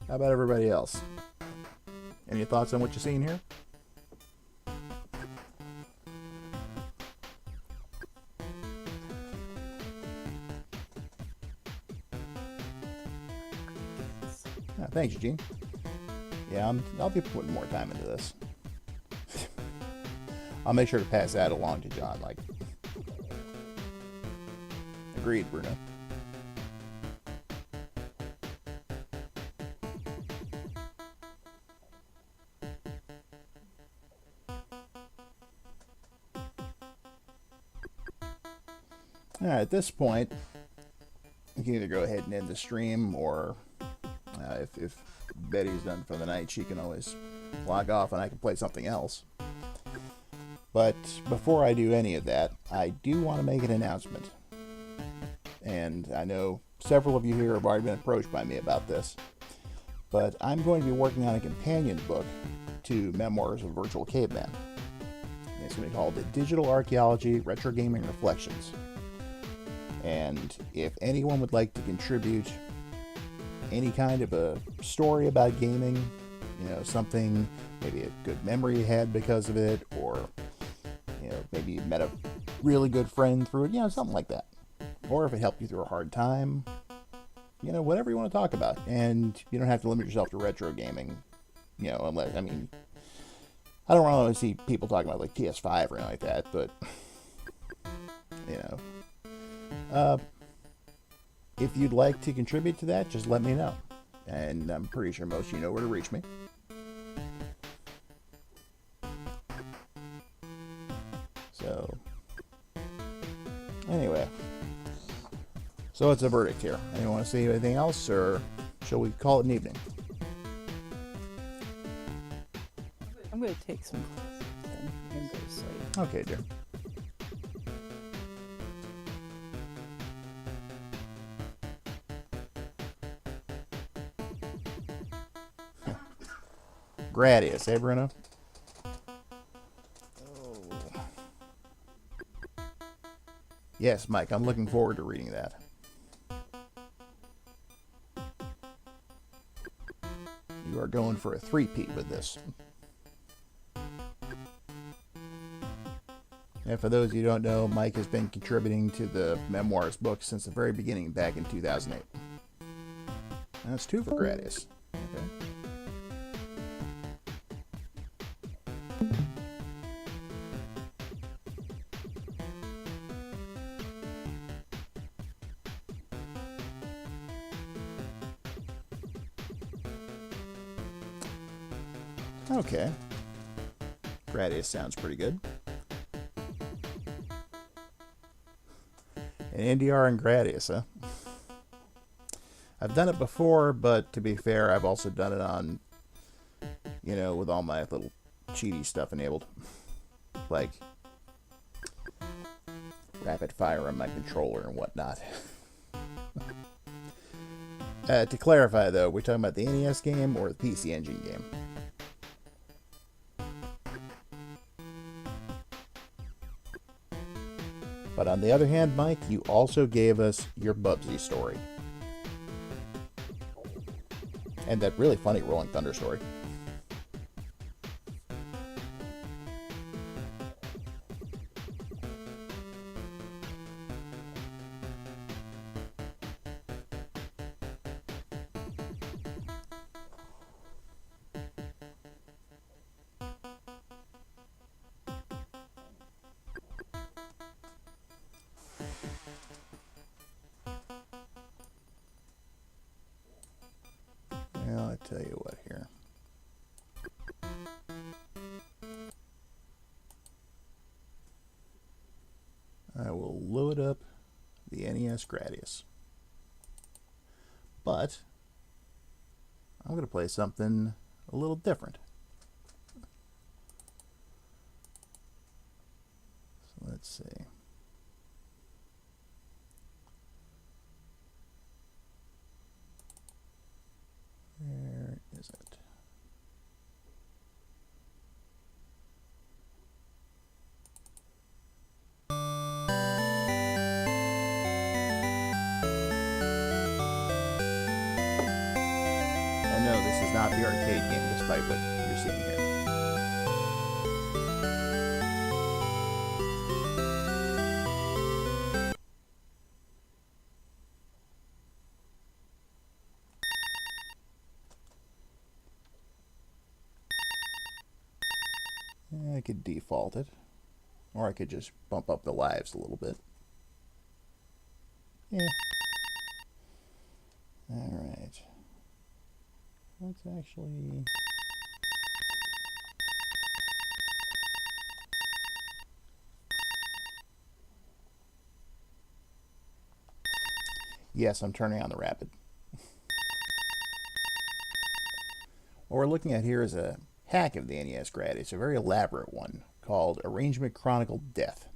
How about everybody else? Any thoughts on what you're seeing here? Oh, thanks, Eugene. Yeah, I'll be putting more time into this. I'll make sure to pass that along to John. Like, agreed, Bruno. Alright, at this point, you can either go ahead and end the stream, or if Betty's done for the night, she can always log off and I can play something else. But before I do any of that, I do want to make an announcement. And I know several of you here have already been approached by me about this. But I'm going to be working on a companion book to Memoirs of a Virtual Caveman. It's going to be called The Digital Archaeology Retro Gaming Reflections. And if anyone would like to contribute any kind of a story about gaming, something, maybe a good memory you had because of it, or, maybe you met a really good friend through it, something like that. Or if it helped you through a hard time, whatever you want to talk about. And you don't have to limit yourself to retro gaming, unless, I don't want to see people talking about like PS5 or anything like that, but, if you'd like to contribute to that, just let me know. And I'm pretty sure most of you know where to reach me. So, anyway. So what's the verdict here? Anyone want to say anything else, or shall we call it an evening? I'm going to take some and go to sleep. Okay, dear. Gradius, eh, Bruno? Oh. Yes, Mike, I'm looking forward to reading that. You are going for a three-peat with this. And for those of you who don't know, Mike has been contributing to the Memoirs book since the very beginning, back in 2008. And that's 2 for Gradius. Okay. Okay. Gradius sounds pretty good. An NDR and Gradius, huh? I've done it before, but to be fair, I've also done it on, with all my little cheaty stuff enabled. Like rapid fire on my controller and whatnot. To clarify, though, we're talking about the NES game or the PC Engine game? But on the other hand, Mike, you also gave us your Bubsy story. And that really funny Rolling Thunder story. Well, I tell you what here. I will load up the NES Gradius. But I'm going to play something a little different. So let's see. Where is it? I know this is not the arcade game, despite what you're seeing here. I could default it, or I could just bump up the lives a little bit. Yeah. Alright. Let's actually... Yes, I'm turning on the rapid. What we're looking at here is a hack of the NES Gradius, a very elaborate one called Arrangement Chronicle Death.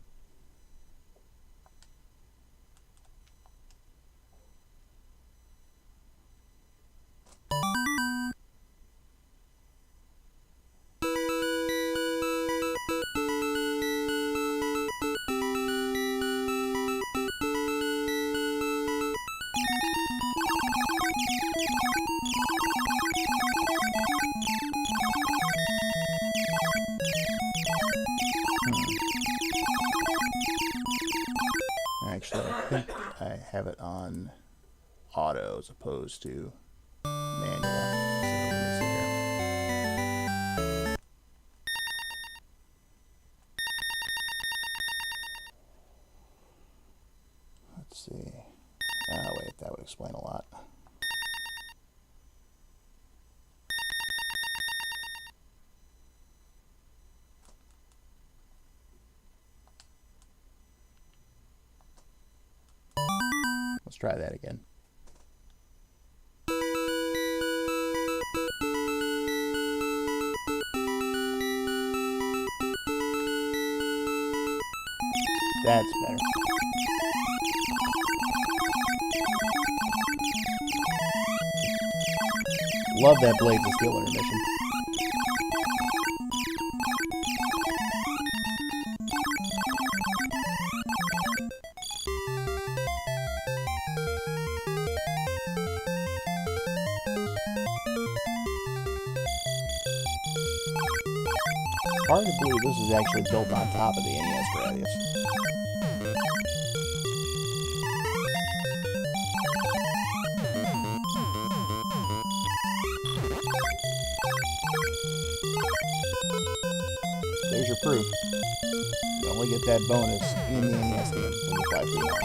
Actually, I think I have it on auto as opposed to manual. Let me see here. Let's see. Oh, wait, that would explain a lot. Let's try that again. That's better. Love that Blades of Steel intermission. Hard to believe this is actually built on top of the NES Gradius. There's your proof. You only get that bonus in the NES game when you fly through mountains.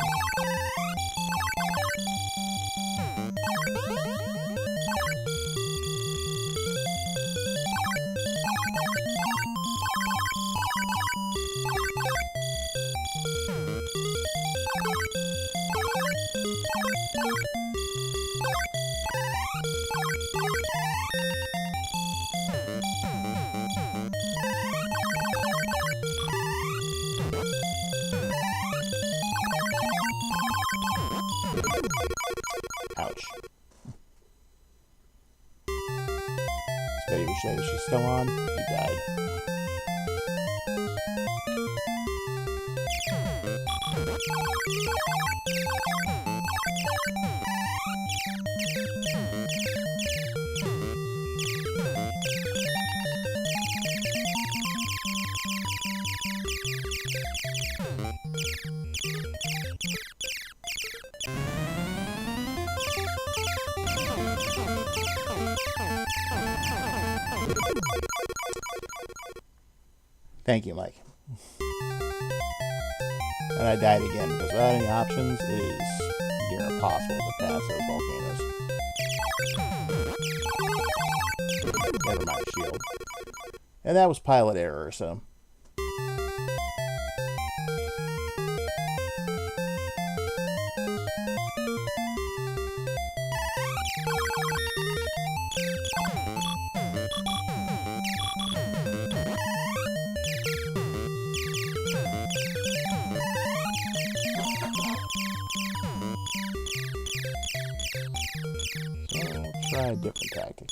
Ouch. Betty Boucher, is she still on? You died. Thank you, Mike. And I died again because without any options, it is near impossible to pass those volcanoes. Never mind, shield. And that was pilot error, so. Try a different tactic.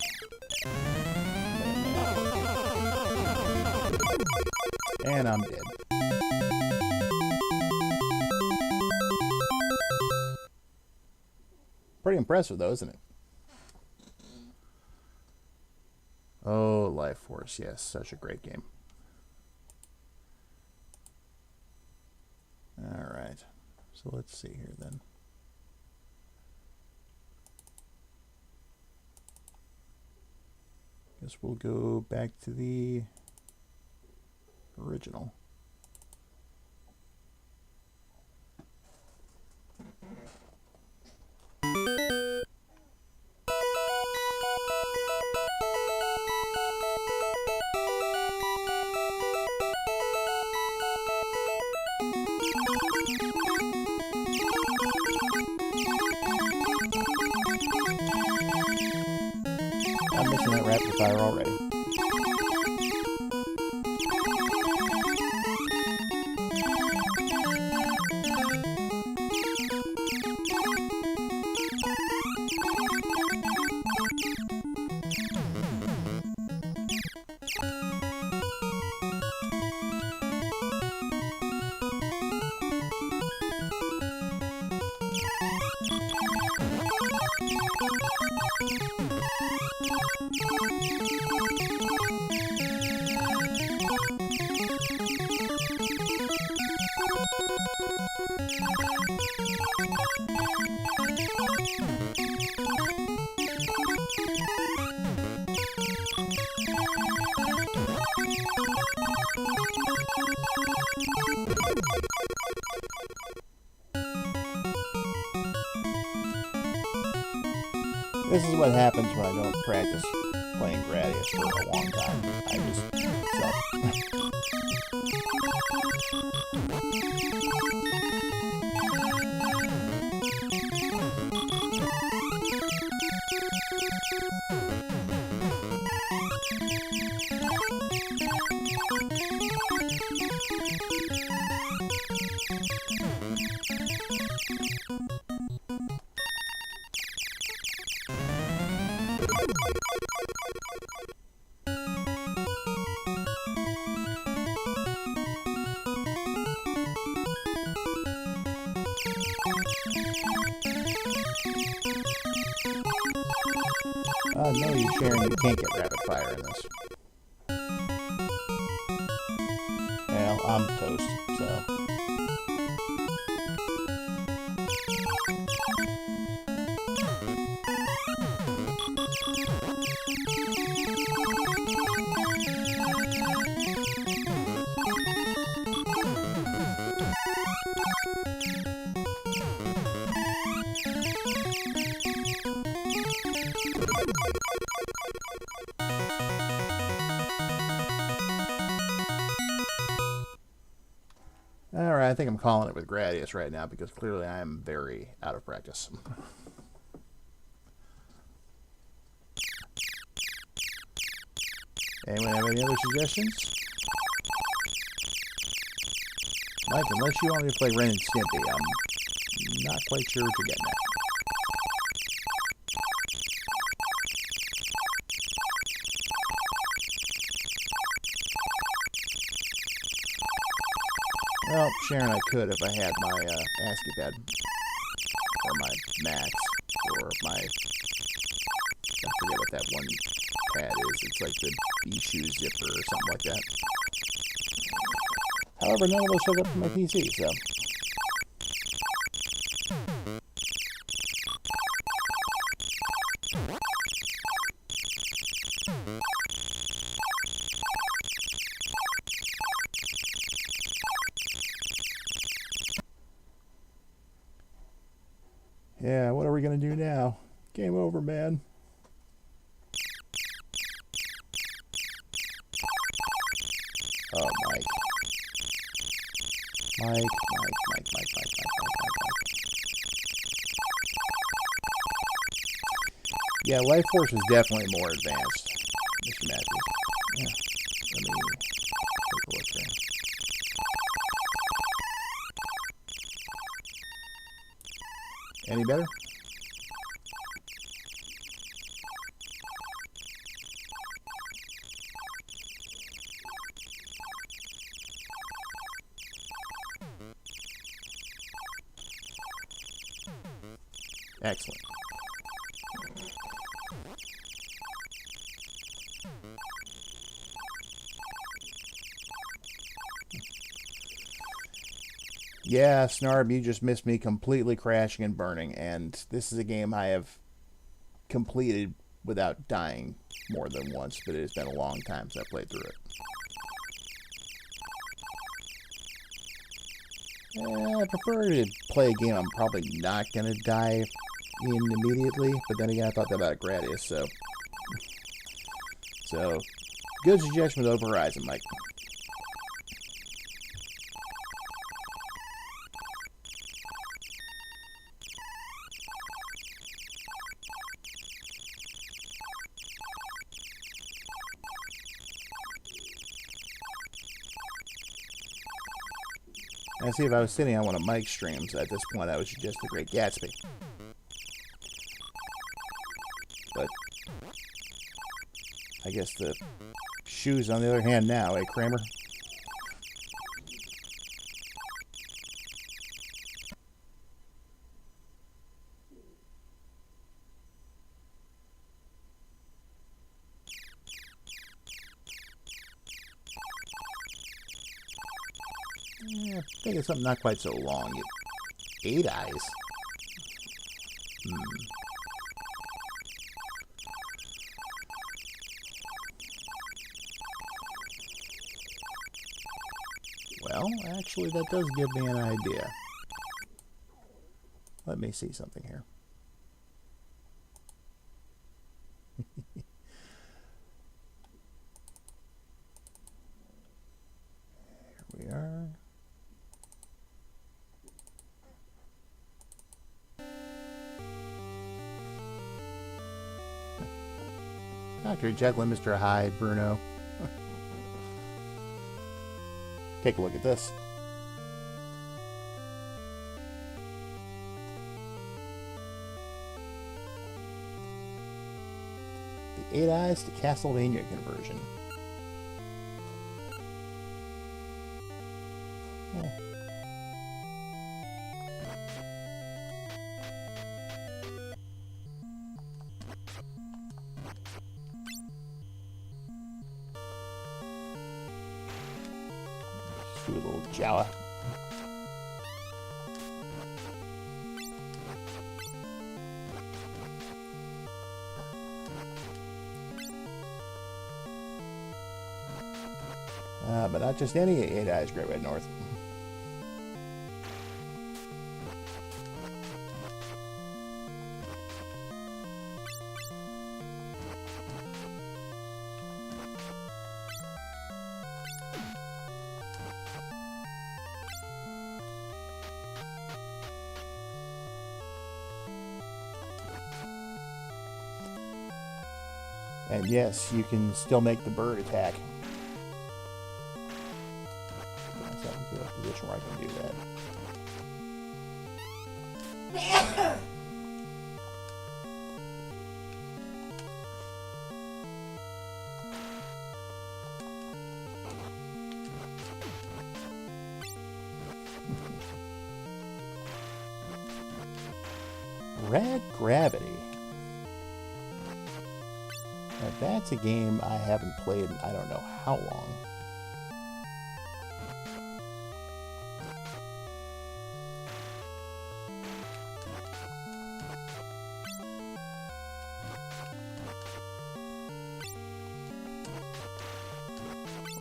And I'm dead. Pretty impressive though, isn't it? Oh, Life Force, yes, such a great game. Alright, so let's see here then. Guess we'll go back to the original. I'm missing that rapid fire already. This is what happens when I don't practice playing Gradius for a long time. I just suck. No, you Sharon, you can't get rapid fire in this. Well, I'm toast, so. Alright, I think I'm calling it with Gradius right now because clearly I am very out of practice. Anyone have any other suggestions? Mike, unless you want me to play Ren and Stimpy, I'm not quite sure what you're getting at. Well, Sharon, I could if I had my ASCII pad, or my Max, or my, I forget what that one pad is. It's like the B-Shoe Zipper or something like that. However, none of those hook up to my PC, so. Yeah, what are we going to do now? Game over, man. Oh, Mike. Mike. Yeah, Life Force is definitely more advanced, Mr. Matthews. Yeah, let me take a look here. Any better? Excellent. Yeah, Snarb, you just missed me completely crashing and burning, and this is a game I have completed without dying more than once, but it has been a long time since I played through it. I prefer to play a game I'm probably not going to die in immediately, but then again, I thought that about Gradius, so... So, good suggestion with Over Horizon, Mike. And see, if I was sitting on one of Mike's streams, at this point I would suggest The Great Gatsby. But I guess the shoe's on the other hand now, eh, Kramer? Yeah, I think it's something not quite so long. 8 eyes. Well, actually, that does give me an idea. Let me see something here. Dr. Jekyll and Mr. Hyde, Bruno. Take a look at this. The 8 Eyes to Castlevania conversion. Yeah. Just do a little Jawa. But not just any 8 Eyes Great Red North. And yes, you can still make the bird attack. To a position where I can do that. Rad Gravity. Now that's a game I haven't played in I don't know how long.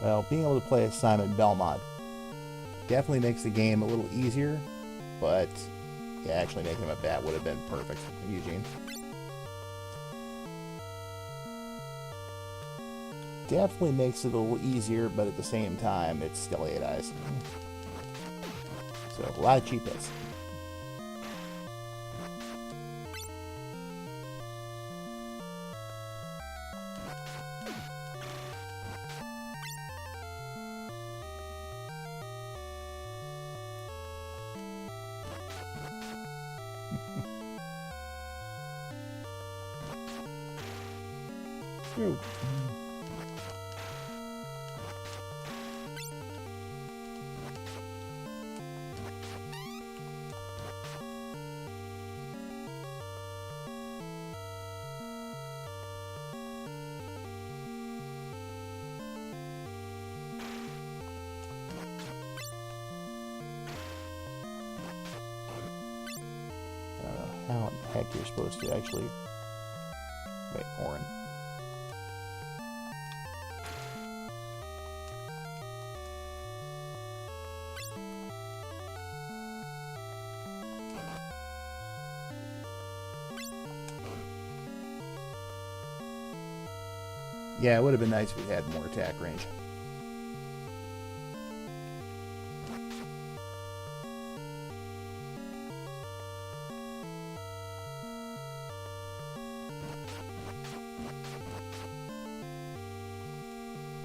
Well, being able to play as Simon Belmont definitely makes the game a little easier, but yeah, actually making him a bat would have been perfect, Eugene. Definitely makes it a little easier, but at the same time, it's still 8 Eyes. So, a lot of cheap hits. Ooh. How in the heck you're supposed to actually... Wait, Oren. Yeah, it would have been nice if we had more attack range.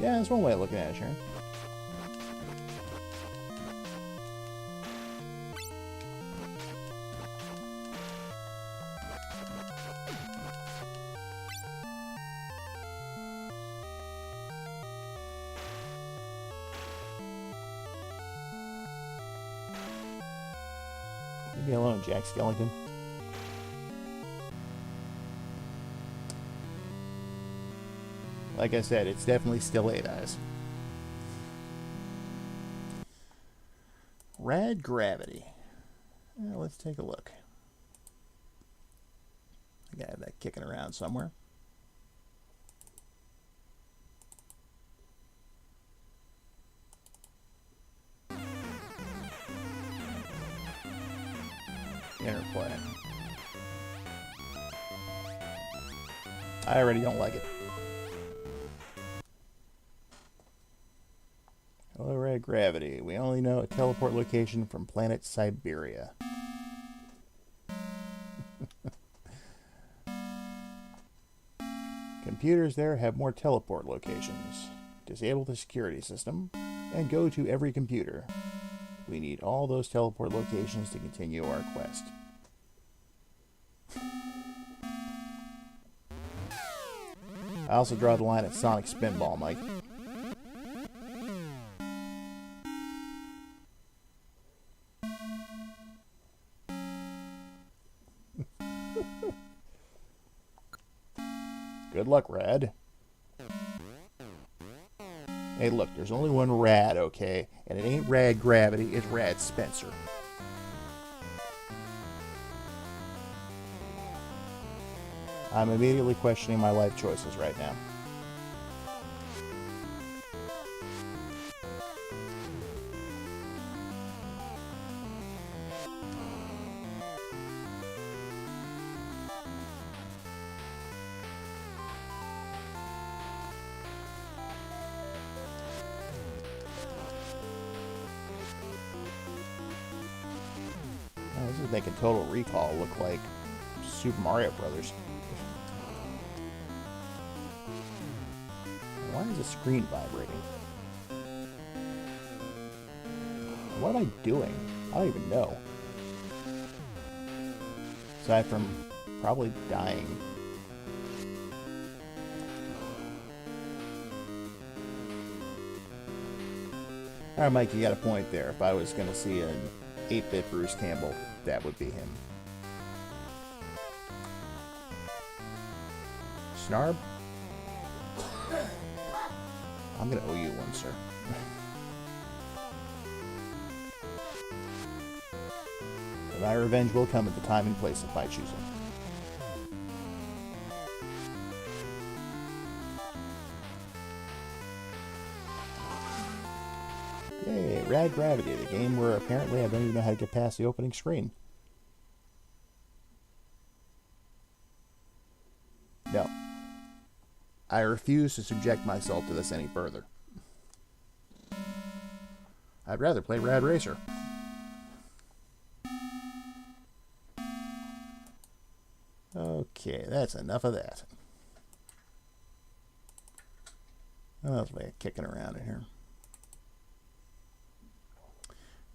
Yeah, that's one way of looking at it, Sharon. Leave me alone, Jack Skellington. Like I said, it's definitely still 8 Eyes. Rad Gravity. Well, let's take a look. I gotta have that kicking around somewhere. Interplay. I already don't like it. Hello, Rad Gravity. We only know a teleport location from planet Siberia. Can computers there have more teleport locations. Disable the security system and go to every computer. We need all those teleport locations to continue our quest. I also draw the line at Sonic Spinball, Mike. Good luck, Rad. Hey, look, there's only one Rad, okay? And it ain't Rad Gravity, it's Rad Spencer. I'm immediately questioning my life choices right now. Oh, this is making Total Recall look like Super Mario Brothers. Why is the screen vibrating? What am I doing? I don't even know. Aside from probably dying. Alright, Mike, you got a point there. If I was going to see an 8-bit Bruce Campbell, that would be him. Snarb? I'm going to owe you one, sir. But my revenge will come at the time and place if I choose it. Yay, Rad Gravity, the game where apparently I don't even know how to get past the opening screen. No. I refuse to subject myself to this any further. I'd rather play Rad Racer. Okay, that's enough of that. What else we got kicking around in here?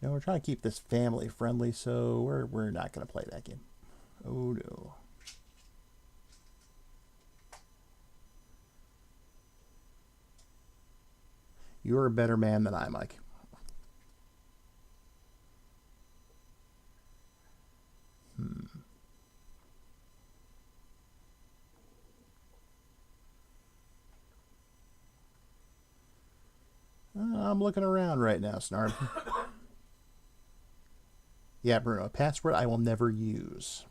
No, we're trying to keep this family friendly, so we're not going to play that game. Oh no. You're a better man than I, Mike. I'm looking around right now, Snarb. Yeah, Bruno, a password I will never use.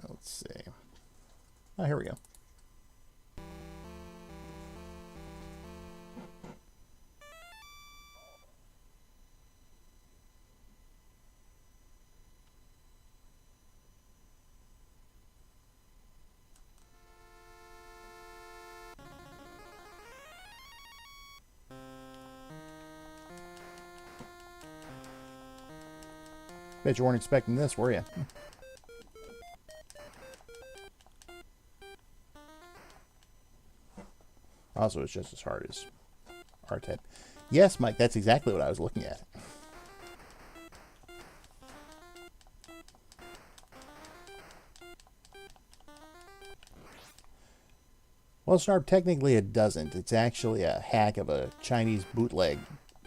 Let's see. Oh, here we go. Bet you weren't expecting this, were you? Also, it's just as hard as R-Type. Yes, Mike, that's exactly what I was looking at. Well, Snarb, technically it doesn't. It's actually a hack of a Chinese bootleg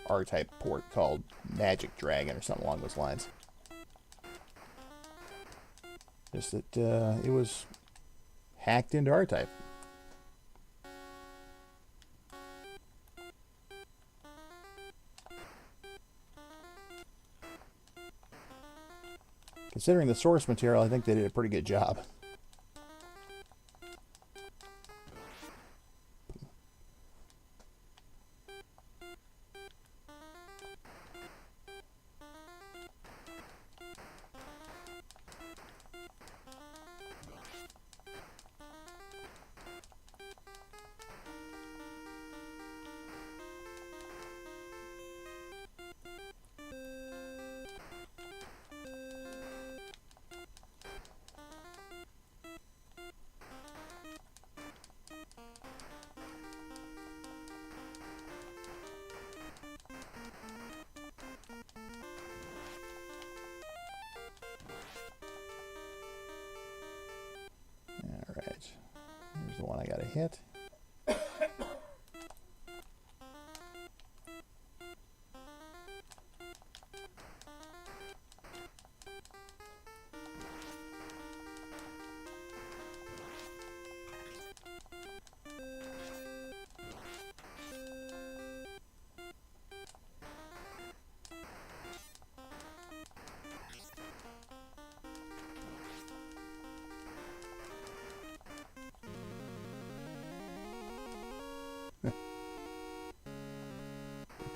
R-Type port called Magic Dragon or something along those lines. Just that it was hacked into R-Type. Considering the source material, I think they did a pretty good job. Alright. Here's the one I gotta hit.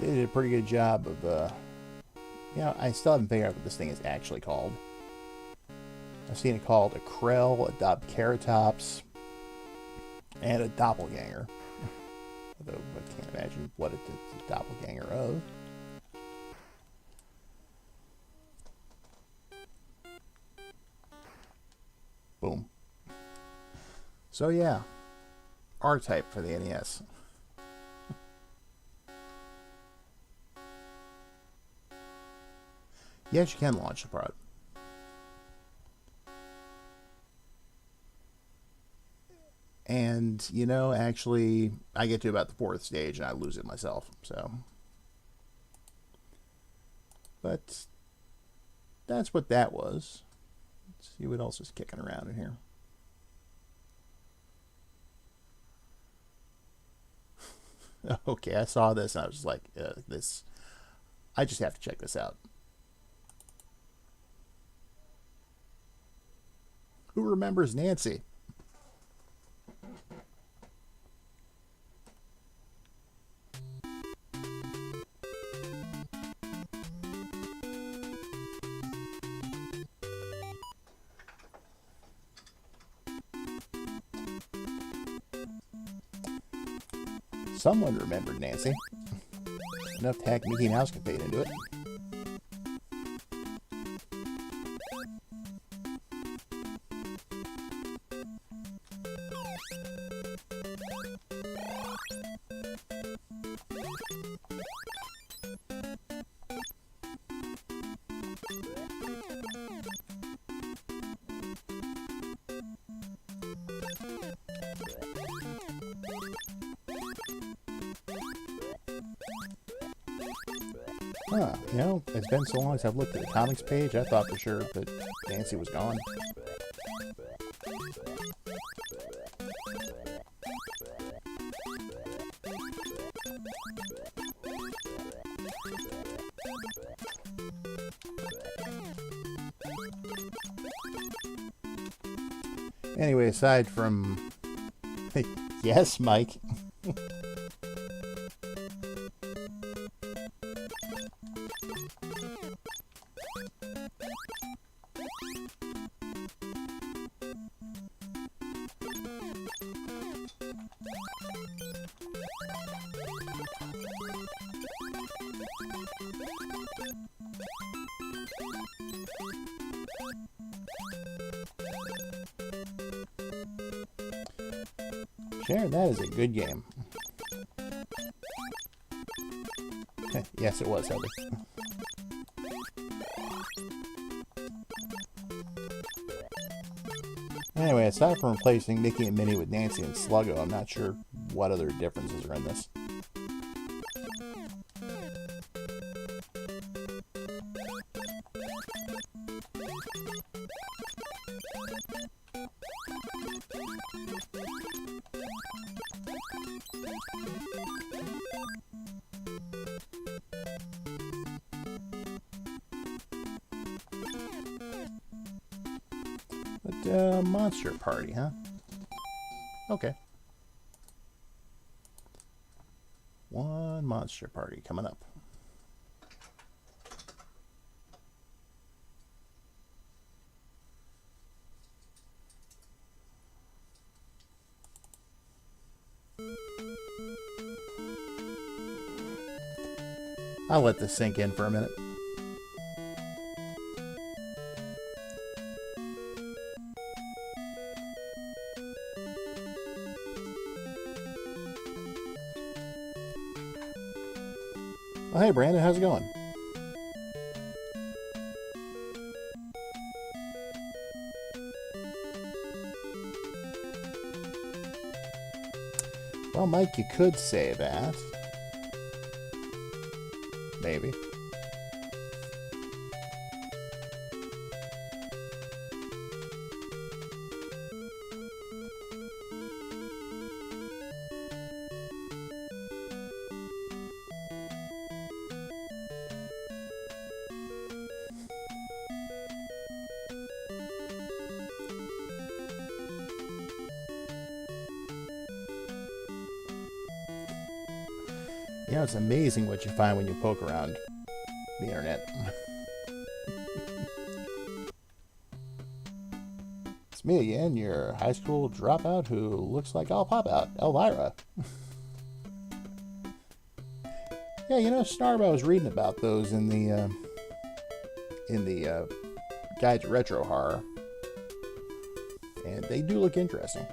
They did a pretty good job of, I still haven't figured out what this thing is actually called. I've seen it called a Krell, a Keratops, and a Doppelganger. Although I can't imagine what it's a doppelganger of. Boom. So yeah, R-Type for the NES. Yes, you can launch the product. And, actually, I get to about the 4th stage and I lose it myself, so. But that's what that was. Let's see what else is kicking around in here. Okay, I saw this and I was like, I just have to check this out. Who remembers Nancy? Someone remembered Nancy. Enough to hack Mickey Mouse can fade into it. Huh, it's been so long since I've looked at the comics page, I thought for sure that Nancy was gone. Anyway, aside from... Yes, Mike. Sharon, that is a good game. Yes, it was, Heather. Anyway, aside from replacing Mickey and Minnie with Nancy and Sluggo, I'm not sure what other differences are in this. But, Monster Party, huh? Okay. One Monster Party coming up. I'll let this sink in for a minute. Well, hey, Brandon, how's it going? Well, Mike, you could say that. Maybe. You know, it's amazing what you find when you poke around the internet. It's me again, your high school dropout who looks like I'll pop out, Elvira. Yeah, you know, Snarb, I was reading about those in the Guide to Retro Horror, and they do look interesting.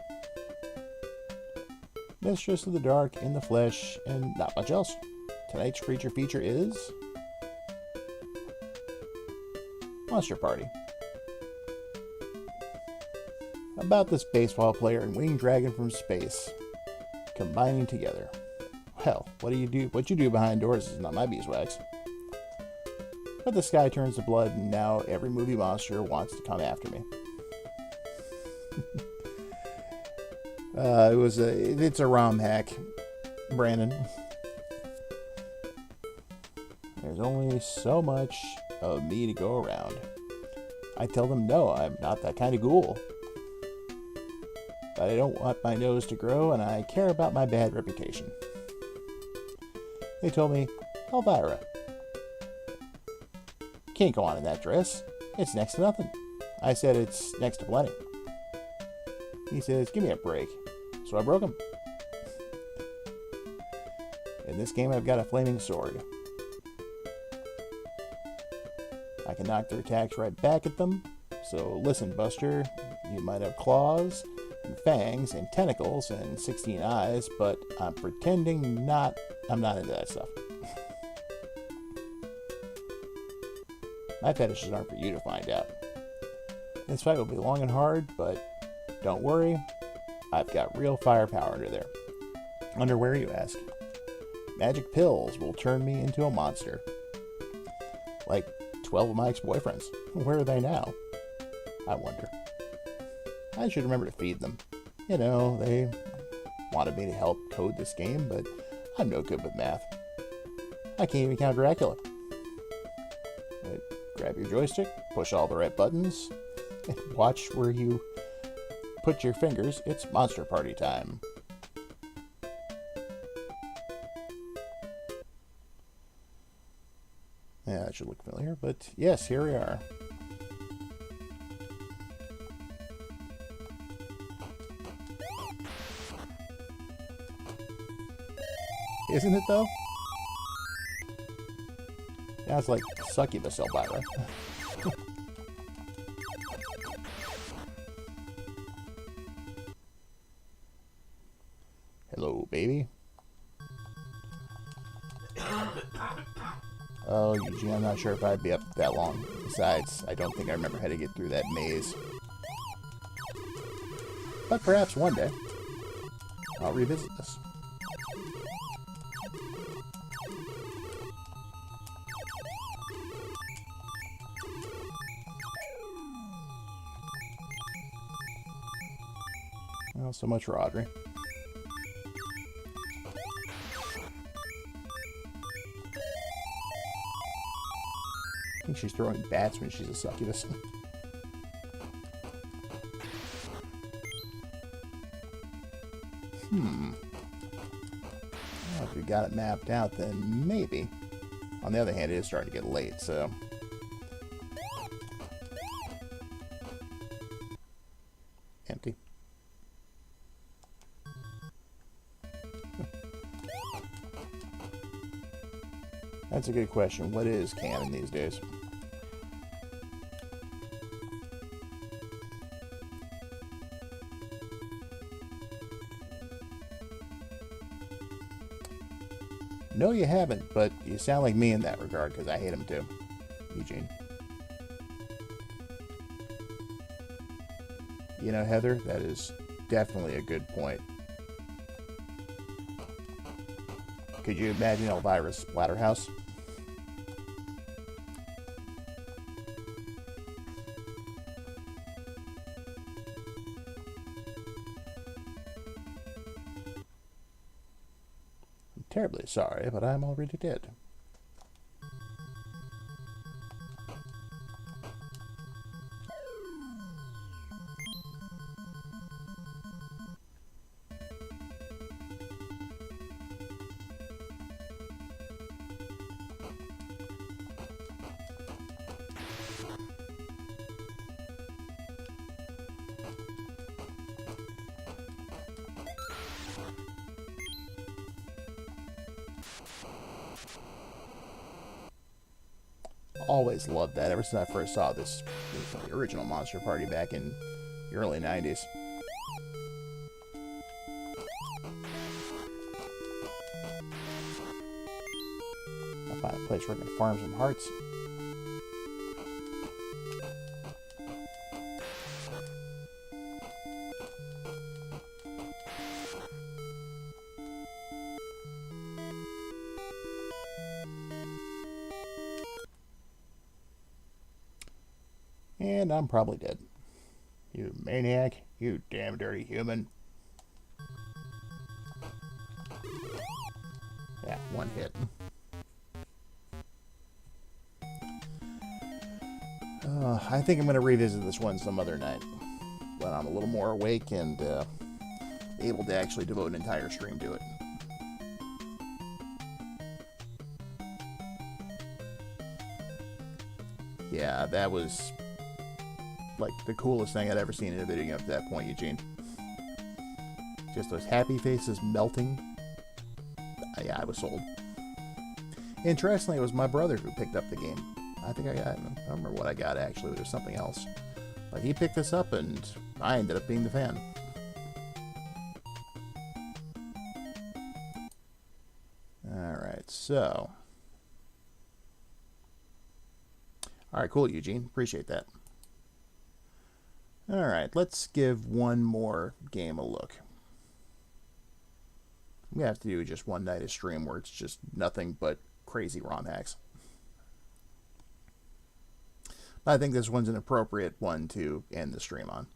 Mistress of the Dark, in the flesh, and not much else. Tonight's creature feature is Monster Party. About this baseball player and winged dragon from space combining together. Well, what you do behind doors is not my beeswax. But the sky turns to blood, and now every movie monster wants to come after me. It's a ROM hack, Brandon. There's only so much of me to go around. I tell them no, I'm not that kind of ghoul. But I don't want my nose to grow, and I care about my bad reputation. They told me, Elvira, can't go on in that dress. It's next to nothing. I said it's next to plenty. He says, give me a break. So I broke him. In this game, I've got a flaming sword. I can knock their attacks right back at them. So listen, Buster, you might have claws and fangs and tentacles and 16 eyes, but I'm pretending I'm not into that stuff. My fetishes aren't for you to find out. This fight will be long and hard, but don't worry, I've got real firepower under there. Under where, you ask? Magic pills will turn me into a monster. Like 12 of my ex-boyfriends. Where are they now? I wonder. I should remember to feed them. You know, they wanted me to help code this game, but I'm no good with math. I can't even count Dracula. But grab your joystick, push all the right buttons, and watch where you put your fingers. It's Monster Party time. Yeah, that should look familiar, but yes, here we are. Isn't it, though? Yeah, it's like succubus Elvira. Hello, baby. Oh, Eugene, I'm not sure if I'd be up that long. Besides, I don't think I remember how to get through that maze. But perhaps one day, I'll revisit this. Well, so much for Audrey. I think she's throwing bats when she's a succubus. Well, if we got it mapped out, then maybe. On the other hand, it is starting to get late, so... Empty. That's a good question. What is canon these days? No, you haven't, but you sound like me in that regard, because I hate him too. Eugene. You know, Heather, that is definitely a good point. Could you imagine Elvira's Splatterhouse? I'm terribly sorry, but I'm already dead. Always loved that ever since I first saw this the original Monster Party back in the early 90s. I find a place where I can farm some hearts. And I'm probably dead. You maniac. You damn dirty human. Yeah, one hit. I think I'm going to revisit this one some other night when I'm a little more awake and able to actually devote an entire stream to it. Yeah, that was like the coolest thing I'd ever seen in a video game up to that point, Eugene. Just those happy faces melting. Yeah, I was sold. Interestingly, it was my brother who picked up the game. I don't remember what I got actually, it was something else. But he picked this up and I ended up being the fan. Alright, so. Alright, cool, Eugene. Appreciate that. Alright, let's give one more game a look. We have to do just one night of stream where it's just nothing but crazy ROM hacks. But I think this one's an appropriate one to end the stream on.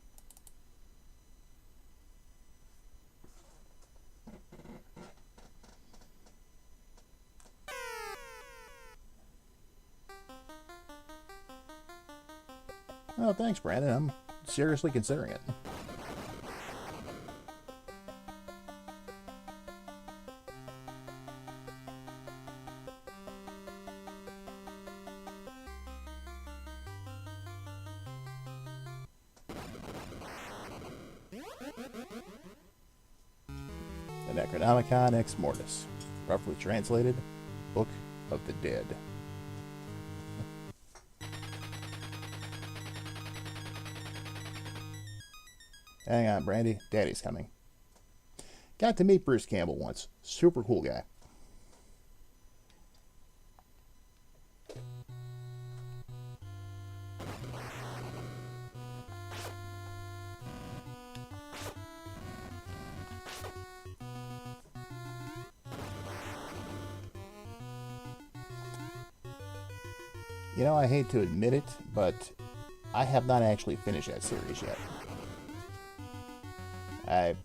Oh, thanks, Brandon. I'm seriously considering it. The Necronomicon Ex Mortis, roughly translated, Book of the Dead. Hang on, Brandy. Daddy's coming. Got to meet Bruce Campbell once. Super cool guy. You know, I hate to admit it, but I have not actually finished that series yet. I've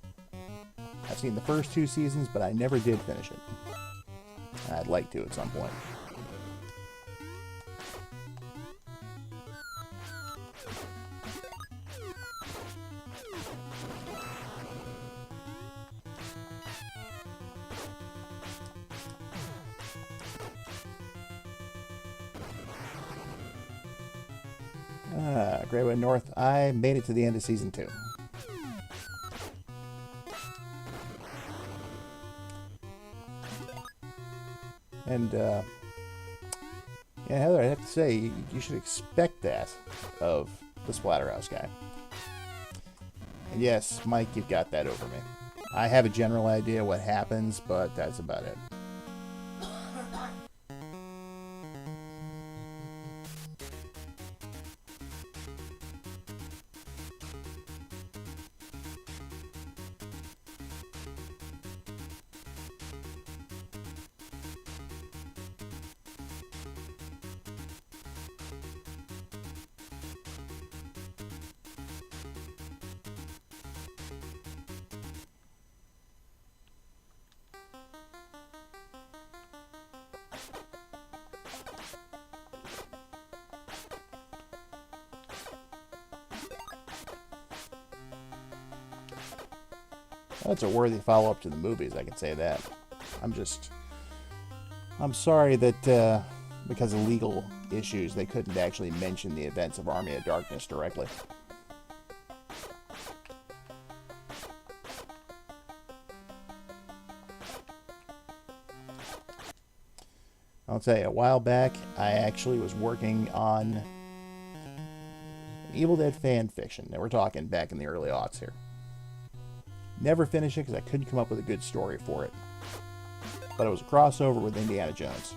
seen the first 2 seasons, but I never did finish it. I'd like to at some point. Great Way North. I made it to the end of season 2. And, yeah, Heather, I have to say, you should expect that of the Splatterhouse guy. And yes, Mike, you've got that over me. I have a general idea what happens, but that's about it. That's a worthy follow-up to the movies, I can say that. I'm sorry that because of legal issues, they couldn't actually mention the events of Army of Darkness directly. I'll tell you, a while back, I actually was working on an Evil Dead fan fiction. Now, we're talking back in the early aughts here. Never finished it because I couldn't come up with a good story for it. But it was a crossover with Indiana Jones.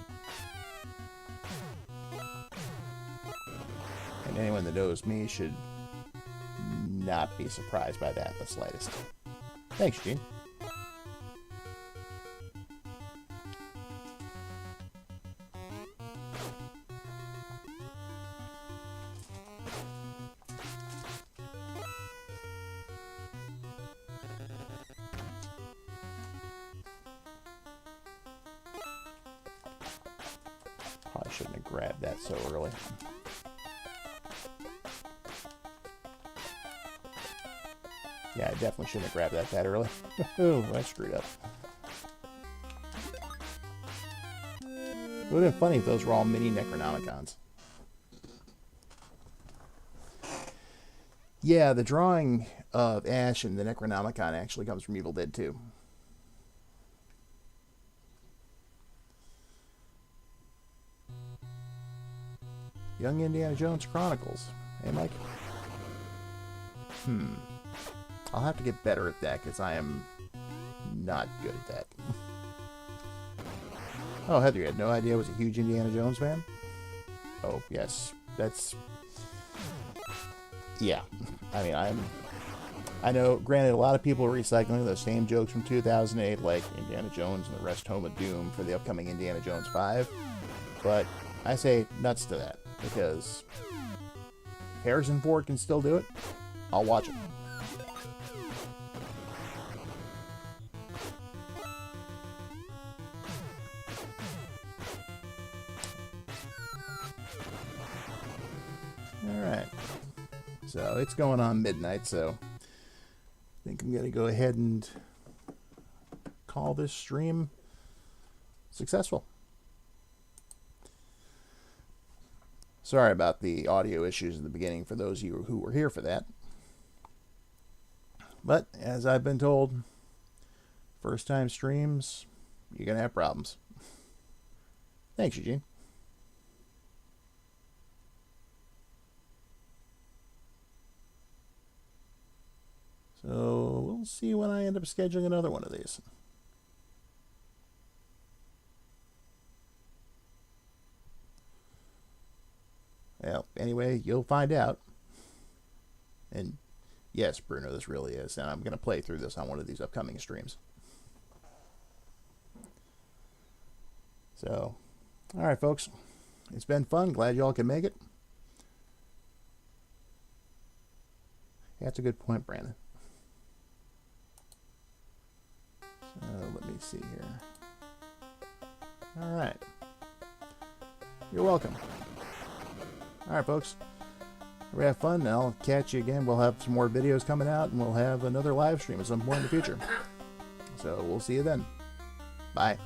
And anyone that knows me should not be surprised by that in the slightest. Thanks, Gene. Probably shouldn't have grabbed that so early. Yeah, I definitely shouldn't have grabbed that early. Oh, I screwed up. It would have been funny if those were all mini Necronomicons. Yeah, the drawing of Ash and the Necronomicon actually comes from Evil Dead 2. Young Indiana Jones Chronicles. Hey, Mike. I'll have to get better at that because I am not good at that. Oh, Heather, you had no idea I was a huge Indiana Jones fan? Oh, yes. That's... Yeah. I mean, I know, granted, a lot of people are recycling those same jokes from 2008, like Indiana Jones and the Rest Home of Doom for the upcoming Indiana Jones 5. But I say nuts to that, because if Harrison Ford can still do it, I'll watch it. Alright. So it's going on midnight, so I think I'm going to go ahead and call this stream successful. Sorry about the audio issues at the beginning for those of you who were here for that. But as I've been told, first time streams, you're going to have problems. Thanks, Eugene. So we'll see when I end up scheduling another one of these. Well, anyway, you'll find out. And yes, Bruno, this really is. And I'm going to play through this on one of these upcoming streams. So, all right, folks. It's been fun. Glad y'all can make it. That's a good point, Brandon. So, let me see here. All right. You're welcome. All right, folks. We have fun. I'll catch you again. We'll have some more videos coming out, and we'll have another live stream at some point in the future. So we'll see you then. Bye.